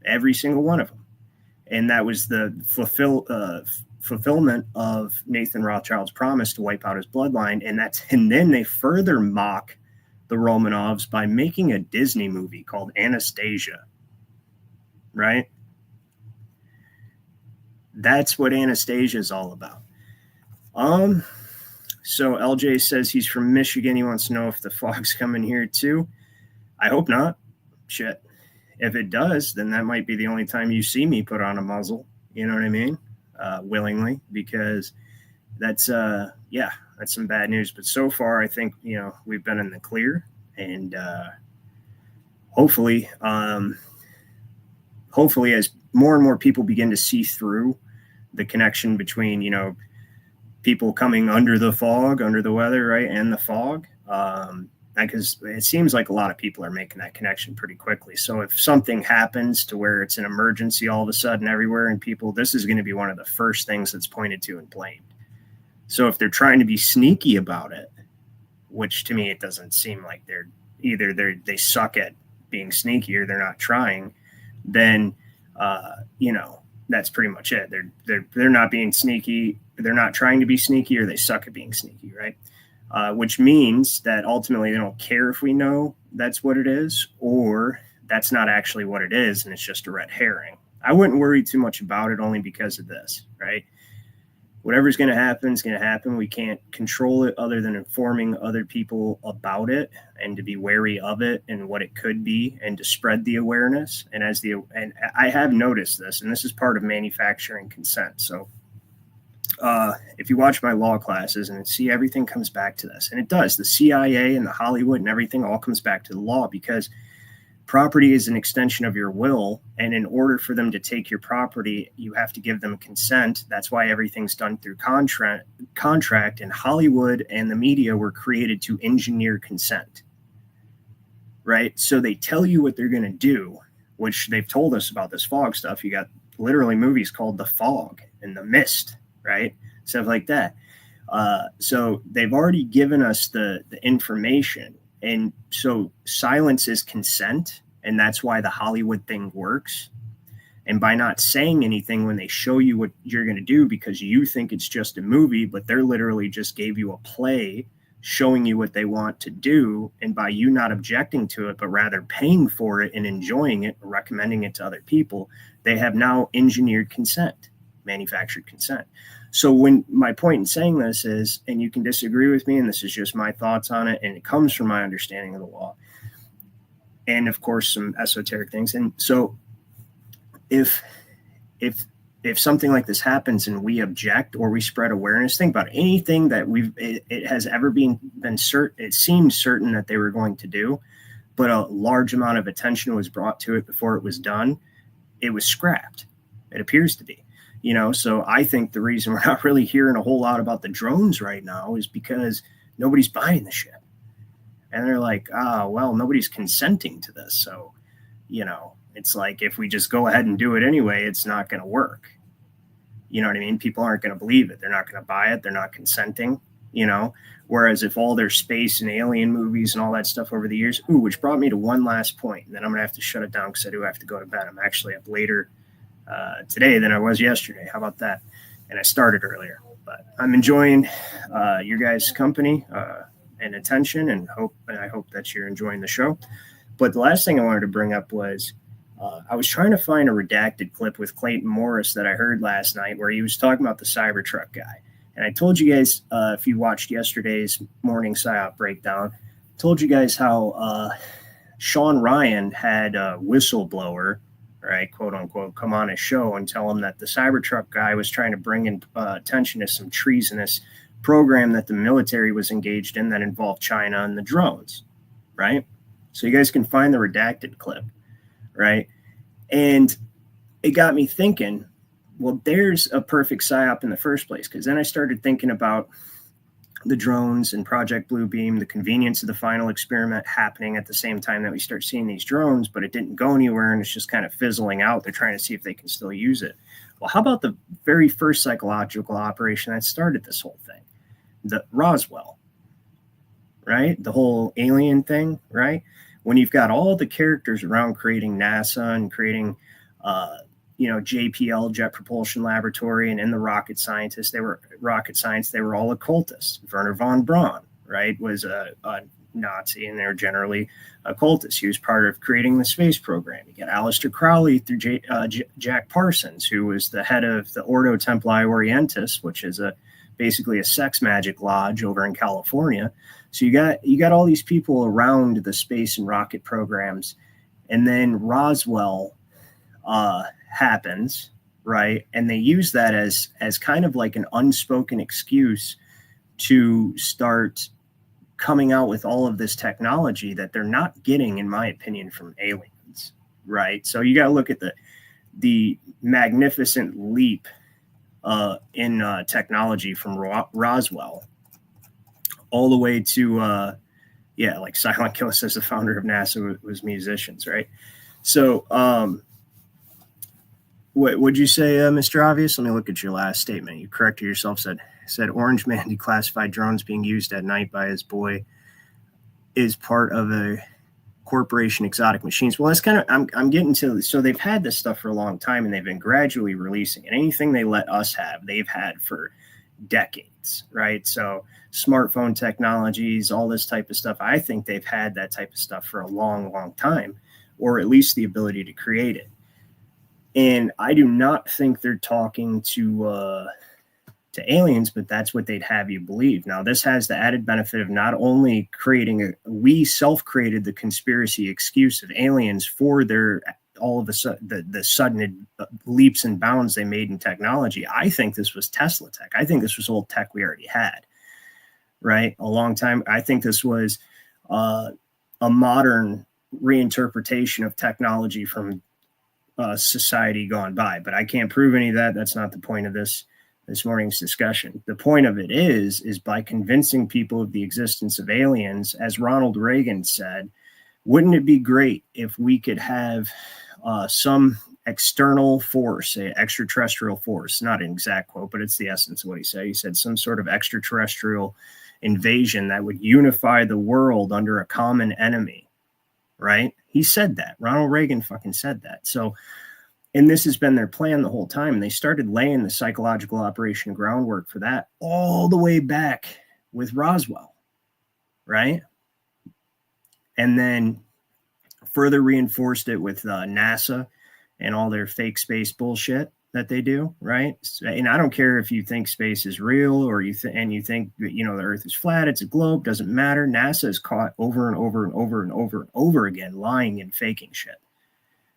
A: every single one of them. And that was the fulfillment of Nathan Rothschild's promise to wipe out his bloodline. And then they further mock the Romanovs by making a Disney movie called Anastasia, right? That's what Anastasia is all about. So LJ says he's from Michigan. He wants to know if the fog's coming here too. I hope not. Shit. If it does, then that might be the only time you see me put on a muzzle. You know what I mean? Willingly, because that's some bad news. But so far, I think, you know, we've been in the clear, and hopefully, as more and more people begin to see through the connection between, you know, people coming under the fog, under the weather, right, and the fog, because it seems like a lot of people are making that connection pretty quickly. So if something happens to where it's an emergency all of a sudden everywhere, and people, this is going to be one of the first things that's pointed to and blamed. So if they're trying to be sneaky about it, which to me it doesn't seem like they suck at being sneaky or they're not trying, then you know, that's pretty much it. They're not being sneaky. They're not trying to be sneaky, or they suck at being sneaky, right? Which means that ultimately they don't care if we know that's what it is, or that's not actually what it is, and it's just a red herring. I wouldn't worry too much about it, only because of this, right? Whatever's going to happen is going to happen. We can't control it other than informing other people about it, and to be wary of it and what it could be, and to spread the awareness. And I have noticed this, and this is part of manufacturing consent. So if you watch my law classes and see, everything comes back to this, and it does. The CIA and the Hollywood and everything all comes back to the law, because property is an extension of your will. And in order for them to take your property, you have to give them consent. That's why everything's done through contract, and Hollywood and the media were created to engineer consent, right? So they tell you what they're going to do, which they've told us about this fog stuff. You got literally movies called The Fog and The Mist, right? Stuff like that. So they've already given us the information. And so silence is consent. And that's why the Hollywood thing works. And by not saying anything when they show you what you're going to do, because you think it's just a movie, but they're literally just gave you a play showing you what they want to do. And by you not objecting to it, but rather paying for it and enjoying it, recommending it to other people, they have now engineered consent, manufactured consent. So when my point in saying this is, and you can disagree with me, and this is just my thoughts on it, and it comes from my understanding of the law, and of course some esoteric things. And so if something like this happens and we object or we spread awareness, think about anything that it has ever been certain, it seemed certain that they were going to do, but a large amount of attention was brought to it before it was done, it was scrapped. It appears to be. You know, so I think the reason we're not really hearing a whole lot about the drones right now is because nobody's buying the shit. And they're like, well, nobody's consenting to this. So, you know, it's like, if we just go ahead and do it anyway, it's not going to work. You know what I mean? People aren't going to believe it. They're not going to buy it. They're not consenting, you know? Whereas if all their space and alien movies and all that stuff over the years, which brought me to one last point, and then I'm going to have to shut it down because I do have to go to bed. I'm actually up later today than I was yesterday. How about that? And I started earlier, but I'm enjoying your guys' company and attention, and I hope that you're enjoying the show. But the last thing I wanted to bring up was, I was trying to find a redacted clip with Clayton Morris that I heard last night where he was talking about the Cybertruck guy. And I told you guys, if you watched yesterday's morning Psyop breakdown, told you guys how Sean Ryan had a whistleblower, right, quote unquote, come on his show and tell him that the Cybertruck guy was trying to bring in attention to some treasonous program that the military was engaged in that involved China and the drones, right? So you guys can find the redacted clip, right? And it got me thinking, well, there's a perfect psyop in the first place, because then I started thinking about the drones and Project Bluebeam, the convenience of the final experiment happening at the same time that we start seeing these drones, but it didn't go anywhere and it's just kind of fizzling out. They're trying to see if they can still use it. Well, how about the very first psychological operation that started this whole thing? The Roswell, right? The whole alien thing, right? When you've got all the characters around creating NASA and creating, JPL, Jet Propulsion Laboratory, and in the rocket scientists, they were all occultists. Werner von Braun, right, was a Nazi, and they're generally occultists. He was part of creating the space program. You get Aleister Crowley through Jack Parsons, who was the head of the Ordo Templi Orientis, which is basically a sex magic lodge over in California. So you got all these people around the space and rocket programs, and then Roswell happens, right? And they use that as kind of like an unspoken excuse to start coming out with all of this technology that they're not getting, in my opinion, from aliens, right? So you got to look at the magnificent leap in technology from Roswell all the way to like Silent Kill says the founder of NASA was musicians, right? So what would you say, Mr. Obvious? Let me look at your last statement. You corrected yourself, said Orange Man declassified drones being used at night by his boy is part of a corporation, Exotic Machines. Well, that's kind of, I'm getting to, so they've had this stuff for a long time and they've been gradually releasing it. Anything they let us have, they've had for decades, right? So smartphone technologies, all this type of stuff, I think they've had that type of stuff for a long, long time, or at least the ability to create it. And I do not think they're talking to aliens, but that's what they'd have you believe. Now, this has the added benefit of not only we self-created the conspiracy excuse of aliens for all of the sudden leaps and bounds they made in technology. I think this was Tesla tech. I think this was old tech we already had, right? A long time. I think this was a modern reinterpretation of technology from society gone by, but I can't prove any of that. That's not the point of this morning's discussion. The point of it is by convincing people of the existence of aliens, as Ronald Reagan said, wouldn't it be great if we could have some external force, say extraterrestrial force, not an exact quote, but it's the essence of what he said. He said some sort of extraterrestrial invasion that would unify the world under a common enemy, right? He said that. Ronald Reagan fucking said that. So, and this has been their plan the whole time. And they started laying the psychological operation groundwork for that all the way back with Roswell, right? And then further reinforced it with NASA and all their fake space bullshit that they do, right? And I don't care if you think space is real or you think that, the Earth is flat, it's a globe, doesn't matter. NASA is caught over and over and over and over and over again lying and faking shit.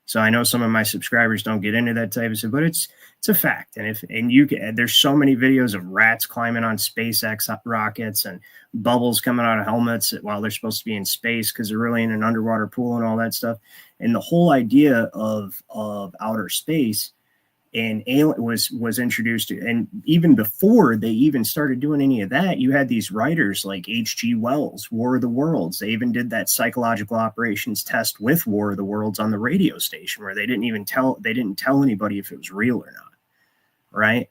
A: So I know some of my subscribers don't get into that type of stuff, but it's a fact. And there's so many videos of rats climbing on SpaceX rockets and bubbles coming out of helmets while they're supposed to be in space because they're really in an underwater pool and all that stuff. And the whole idea of outer space and alien was introduced to, and even before they even started doing any of that, you had these writers like H.G. Wells, War of the Worlds. They even did that psychological operations test with War of the Worlds on the radio station where they didn't tell anybody if it was real or not, right?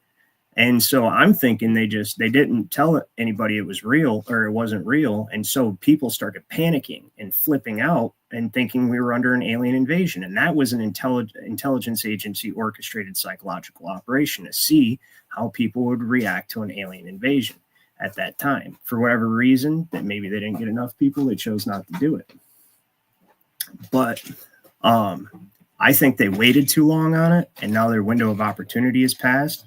A: And so I'm thinking they didn't tell anybody it was real or it wasn't real. And so people started panicking and flipping out and thinking we were under an alien invasion. And that was an intelligence agency orchestrated psychological operation to see how people would react to an alien invasion at that time. For whatever reason, that maybe they didn't get enough people, they chose not to do it. But I think they waited too long on it, and now their window of opportunity is passed.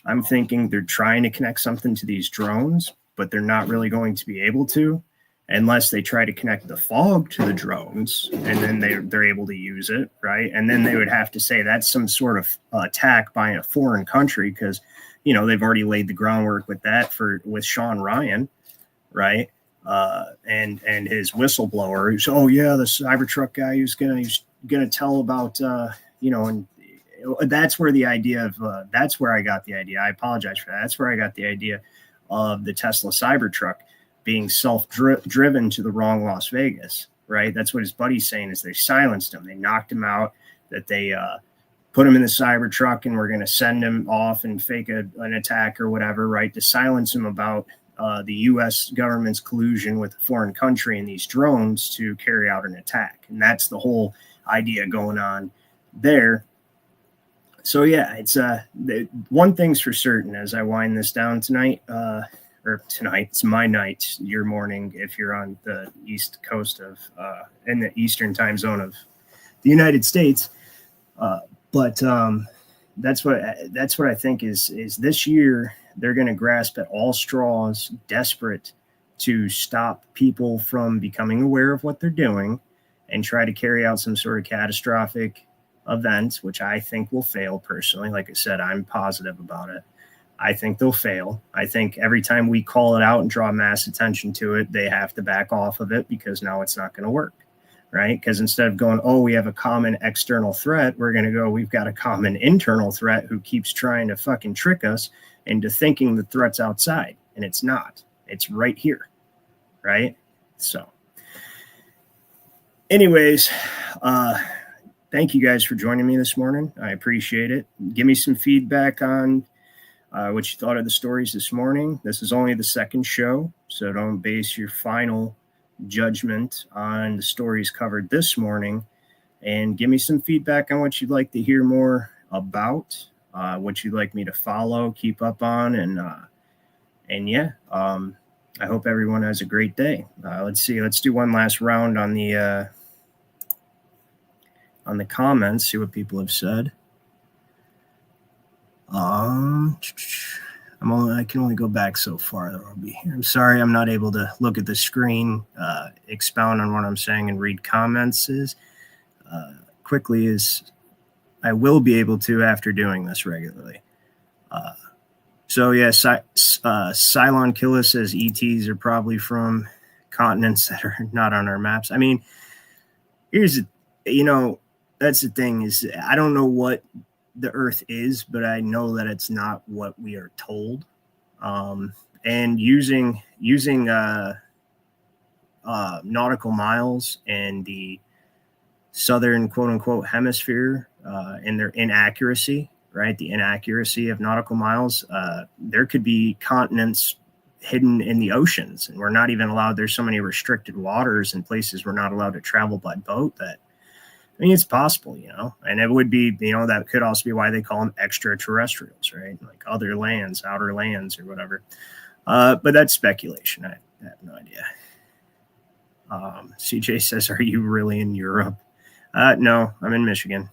A: I'm thinking they're trying to connect something to these drones, but they're not really going to be able to unless they try to connect the fog to the drones, and then they're able to use it, right? And then they would have to say that's some sort of attack by a foreign country because, you know, they've already laid the groundwork with that with Sean Ryan, right? And his whistleblower who's, oh yeah, the Cybertruck guy who's gonna tell about you know, and that's where the idea of that's where I got the idea. I apologize for that. That's where I got the idea of the Tesla Cybertruck being self-driven to the wrong Las Vegas, right? That's what his buddy's saying is they silenced him. They knocked him out, that they put him in the Cybertruck and we're going to send him off and fake an attack or whatever, right? To silence him about the U.S. government's collusion with a foreign country and these drones to carry out an attack. And that's the whole idea going on there. So yeah, it's one thing's for certain as I wind this down tonight, or tonight, it's my night, your morning, if you're on the East Coast of, in the Eastern time zone of the United States. But that's what I think is this year, they're going to grasp at all straws, desperate to stop people from becoming aware of what they're doing and try to carry out some sort of catastrophic event, which I think will fail personally. Like I said, I'm positive about it. I think they'll fail. I think every time we call it out and draw mass attention to it, they have to back off of it because now it's not going to work, right? Because instead of going, oh, we have a common external threat, we're going to go, we've got a common internal threat who keeps trying to fucking trick us into thinking the threat's outside, and it's not. It's right here, right? So anyways, thank you guys for joining me this morning. I appreciate it. Give me some feedback on what you thought of the stories this morning. This is only the second show, so don't base your final judgment on the stories covered this morning. And give me some feedback on what you'd like to hear more about, what you'd like me to follow, keep up on, and yeah, I hope everyone has a great day. Let's see. Let's do one last round on the comments. See what people have said. I can only go back so far. That I'll be here. I'm sorry, I'm not able to look at the screen, expound on what I'm saying, and read comments quickly as I will be able to after doing this regularly. So yeah, Cylon Killa says ETs are probably from continents that are not on our maps. I mean, that's the thing is I don't know what the Earth is, but I know that it's not what we are told. And using nautical miles and the southern quote unquote hemisphere and their inaccuracy, right? The inaccuracy of nautical miles. There could be continents hidden in the oceans, and we're not even allowed. There's so many restricted waters and places we're not allowed to travel by boat that, I mean, it's possible, and it would be, that could also be why they call them extraterrestrials, right? Like other lands, outer lands or whatever. But that's speculation. I have no idea. CJ says, are you really in Europe? No, I'm in Michigan.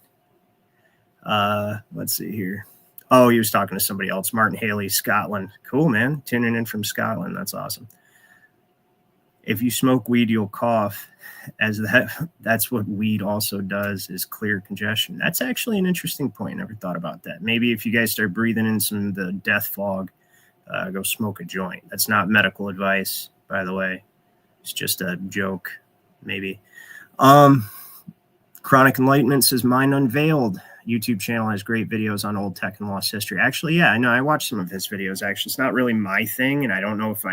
A: Let's see here. Oh, he was talking to somebody else. Martin Haley, Scotland. Cool, man. Tuning in from Scotland. That's awesome. If you smoke weed, you'll cough. That's what weed also does, is clear congestion. That's actually an interesting point. Never thought about that. Maybe if you guys start breathing in some of the death fog, go smoke a joint. That's not medical advice, by the way. It's just a joke, maybe. Chronic Enlightenment says, Mind Unveiled YouTube channel has great videos on old tech and lost history. Actually, yeah, I know. I watched some of his videos, actually. It's not really my thing, and I don't know if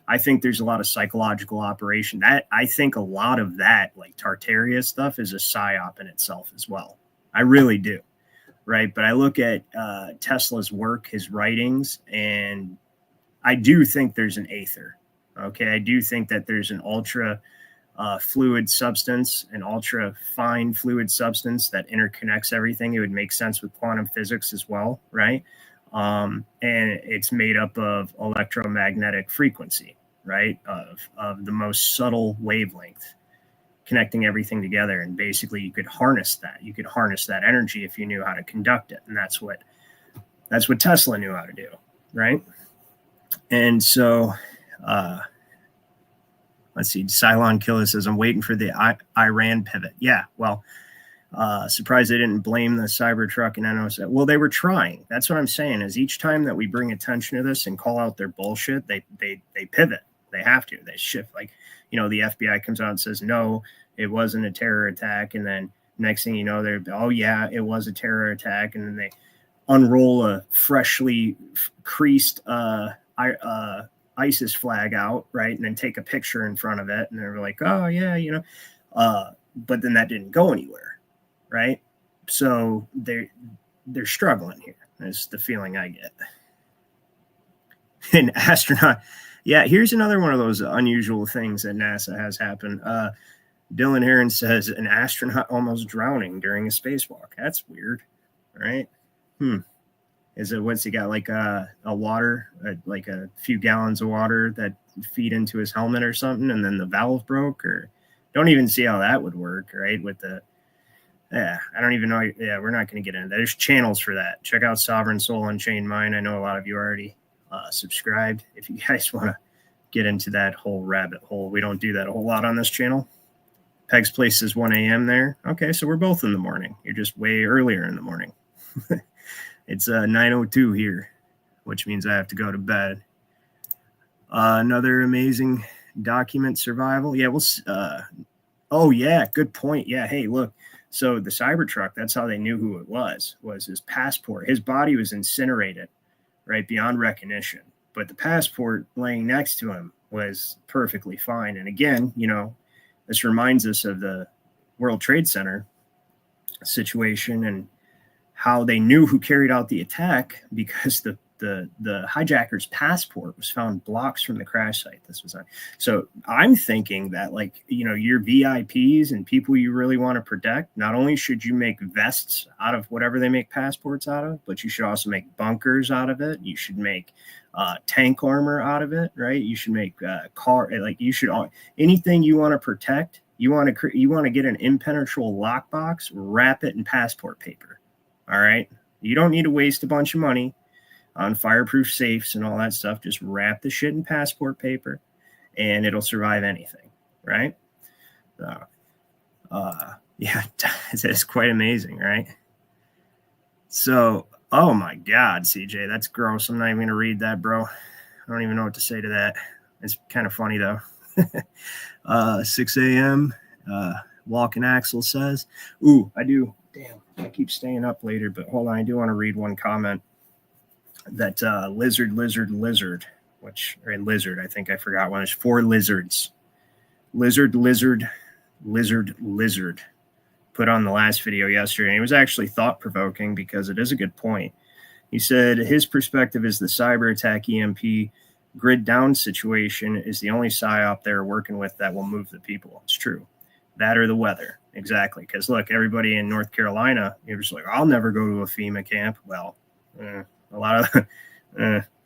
A: I think there's a lot of psychological operation. I think a lot of that, like Tartaria stuff, is a psyop in itself as well. I really do, right? But I look at Tesla's work, his writings, and I do think there's an aether. Okay, I do think that there's an ultra fluid substance, an ultra fine fluid substance that interconnects everything. It would make sense with quantum physics as well, right? And it's made up of electromagnetic frequency, right? Of the most subtle wavelength connecting everything together. And basically you could harness that. You could harness that energy if you knew how to conduct it. And that's what Tesla knew how to do, right? And so, let's see, Cylon Killer says, I'm waiting for the Iran pivot. Yeah, well, surprised they didn't blame the Cybertruck and NOS. Well, they were trying. That's what I'm saying, is each time that we bring attention to this and call out their bullshit, they pivot. They have to. They shift. Like, the FBI comes out and says, no, it wasn't a terror attack. And then next thing you know, they're, oh, yeah, it was a terror attack. And then they unroll a freshly creased ISIS flag out, right? And then take a picture in front of it. And they're like, oh, yeah, but then that didn't go anywhere, right? So they're struggling here. That's the feeling I get. An astronaut. Yeah, here's another one of those unusual things that NASA has happen. Dylan Heron says an astronaut almost drowning during a spacewalk. That's weird, right? Is it, what's he got, like a water, like a few gallons of water that feed into his helmet or something, and then the valve broke? Or don't even see how that would work, right? With the, I don't even know. Yeah, we're not going to get into that. There's channels for that. Check out Sovereign Soul Unchained Mind. I know a lot of you already subscribed. If you guys want to get into that whole rabbit hole, we don't do that a whole lot on this channel. Peg's Place is 1 a.m. there. Okay, so we're both in the morning. You're just way earlier in the morning. It's 9:02 here, which means I have to go to bed. Another amazing document survival. Yeah, oh yeah, good point. Yeah, hey, look. So the Cybertruck, that's how they knew who it was his passport. His body was incinerated, right, beyond recognition. But the passport laying next to him was perfectly fine. And again, this reminds us of the World Trade Center situation and how they knew who carried out the attack, because the hijacker's passport was found blocks from the crash site. So I'm thinking that, like, your VIPs and people you really want to protect, not only should you make vests out of whatever they make passports out of, but you should also make bunkers out of it. You should make tank armor out of it, right? You should make anything you want to protect. You want to get an impenetrable lockbox, wrap it in passport paper. All right. You don't need to waste a bunch of money on fireproof safes and all that stuff. Just wrap the shit in passport paper and it'll survive anything. Right. Yeah, it's quite amazing. Right. So, oh my God, CJ, that's gross. I'm not even going to read that, bro. I don't even know what to say to that. It's kind of funny though. 6 a.m. Walking Axel says, ooh, I do. Damn, I keep staying up later, but hold on. I do want to read one comment that lizard, I think I forgot one. There's 4 lizards. Lizard, put on the last video yesterday. And it was actually thought-provoking because it is a good point. He said his perspective is the cyber attack EMP grid down situation is the only psyop they're working with that will move the people. It's true. That or the weather. Exactly. Because look, everybody in North Carolina, you're just like, I'll never go to a FEMA camp. Well, a lot of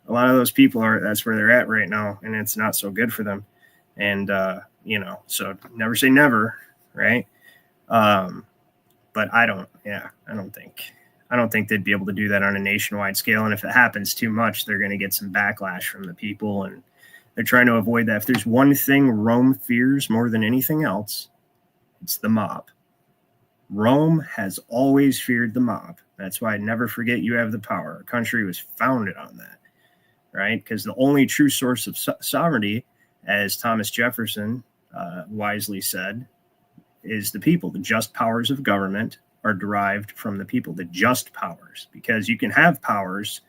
A: those people that's where they're at right now, and it's not so good for them. And so never say never, right? But I don't think they'd be able to do that on a nationwide scale. And if it happens too much, they're going to get some backlash from the people, and they're trying to avoid that. If there's one thing Rome fears more than anything else, it's the mob. Rome has always feared the mob. That's why I never forget you have the power. Our country was founded on that, right? Because the only true source of sovereignty, as Thomas Jefferson wisely said, is the people. The just powers of government are derived from the people, the just powers, because you can have powers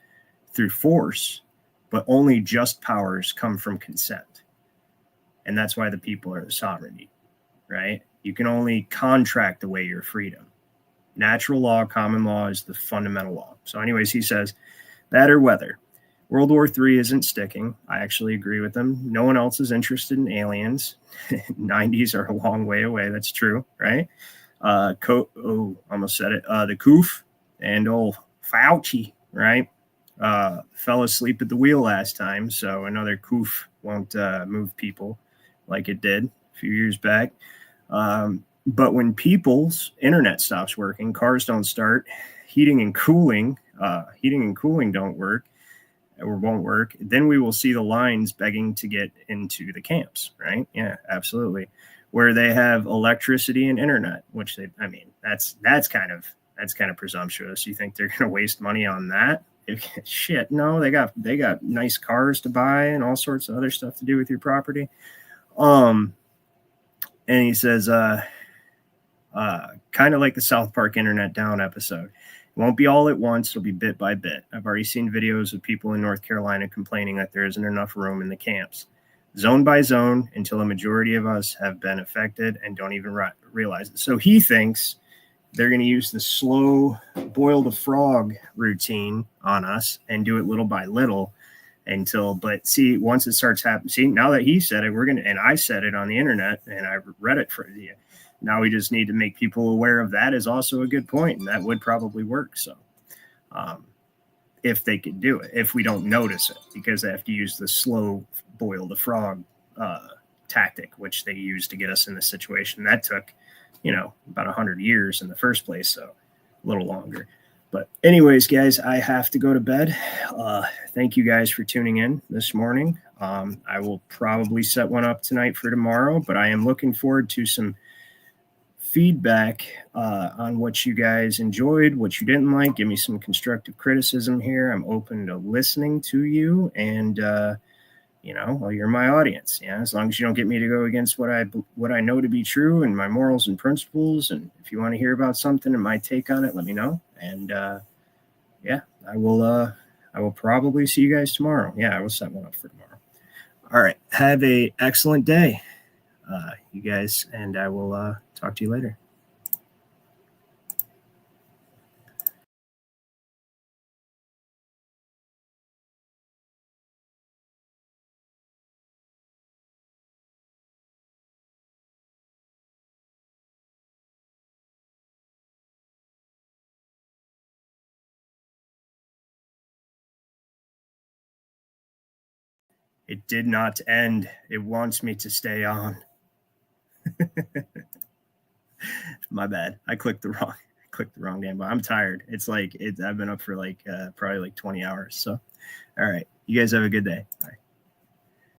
A: through force, but only just powers come from consent. And that's why the people are the sovereignty, right? You can only contract away your freedom. Natural law, common law is the fundamental law. So anyways, he says that or weather. World War III isn't sticking. I actually agree with him. No one else is interested in aliens. 90s are a long way away. That's true, right? Almost said it. The Coof and old Fauci, right? Fell asleep at the wheel last time. So another Coof won't move people like it did a few years back. But when people's internet stops working, cars don't start, heating and cooling don't work or won't work, then we will see the lines begging to get into the camps, right? Yeah, absolutely. Where they have electricity and internet, which that's kind of presumptuous. You think they're going to waste money on that? Shit, no, they got nice cars to buy and all sorts of other stuff to do with your property. And he says, kind of like the South Park Internet Down episode. It won't be all at once. It'll be bit by bit. I've already seen videos of people in North Carolina complaining that there isn't enough room in the camps. Zone by zone until a majority of us have been affected and don't even realize it. So he thinks they're going to use the slow boil the frog routine on us and do it little by little but see, once it starts happening, see, now that he said it, and I said it on the internet and I read it for you. Now we just need to make people aware of that is also a good point, and that would probably work. So if they could do it, if we don't notice it, because they have to use the slow boil the frog tactic, which they used to get us in this situation. That took, about 100 years in the first place, so a little longer. But anyways, guys, I have to go to bed. Thank you guys for tuning in this morning. I will probably set one up tonight for tomorrow, but I am looking forward to some feedback on what you guys enjoyed, what you didn't like. Give me some constructive criticism here. I'm open to listening to you, and you're my audience. Yeah, as long as you don't get me to go against what I know to be true and my morals and principles. And if you want to hear about something and my take on it, let me know. And I will probably see you guys tomorrow. Yeah, I will set one up for tomorrow. All right, have a excellent day, you guys, and I will talk to you later. It did not end. It wants me to stay on. My bad. I clicked the wrong damn button. I'm tired. I've been up for probably 20 hours. So, all right. You guys have a good day. Bye.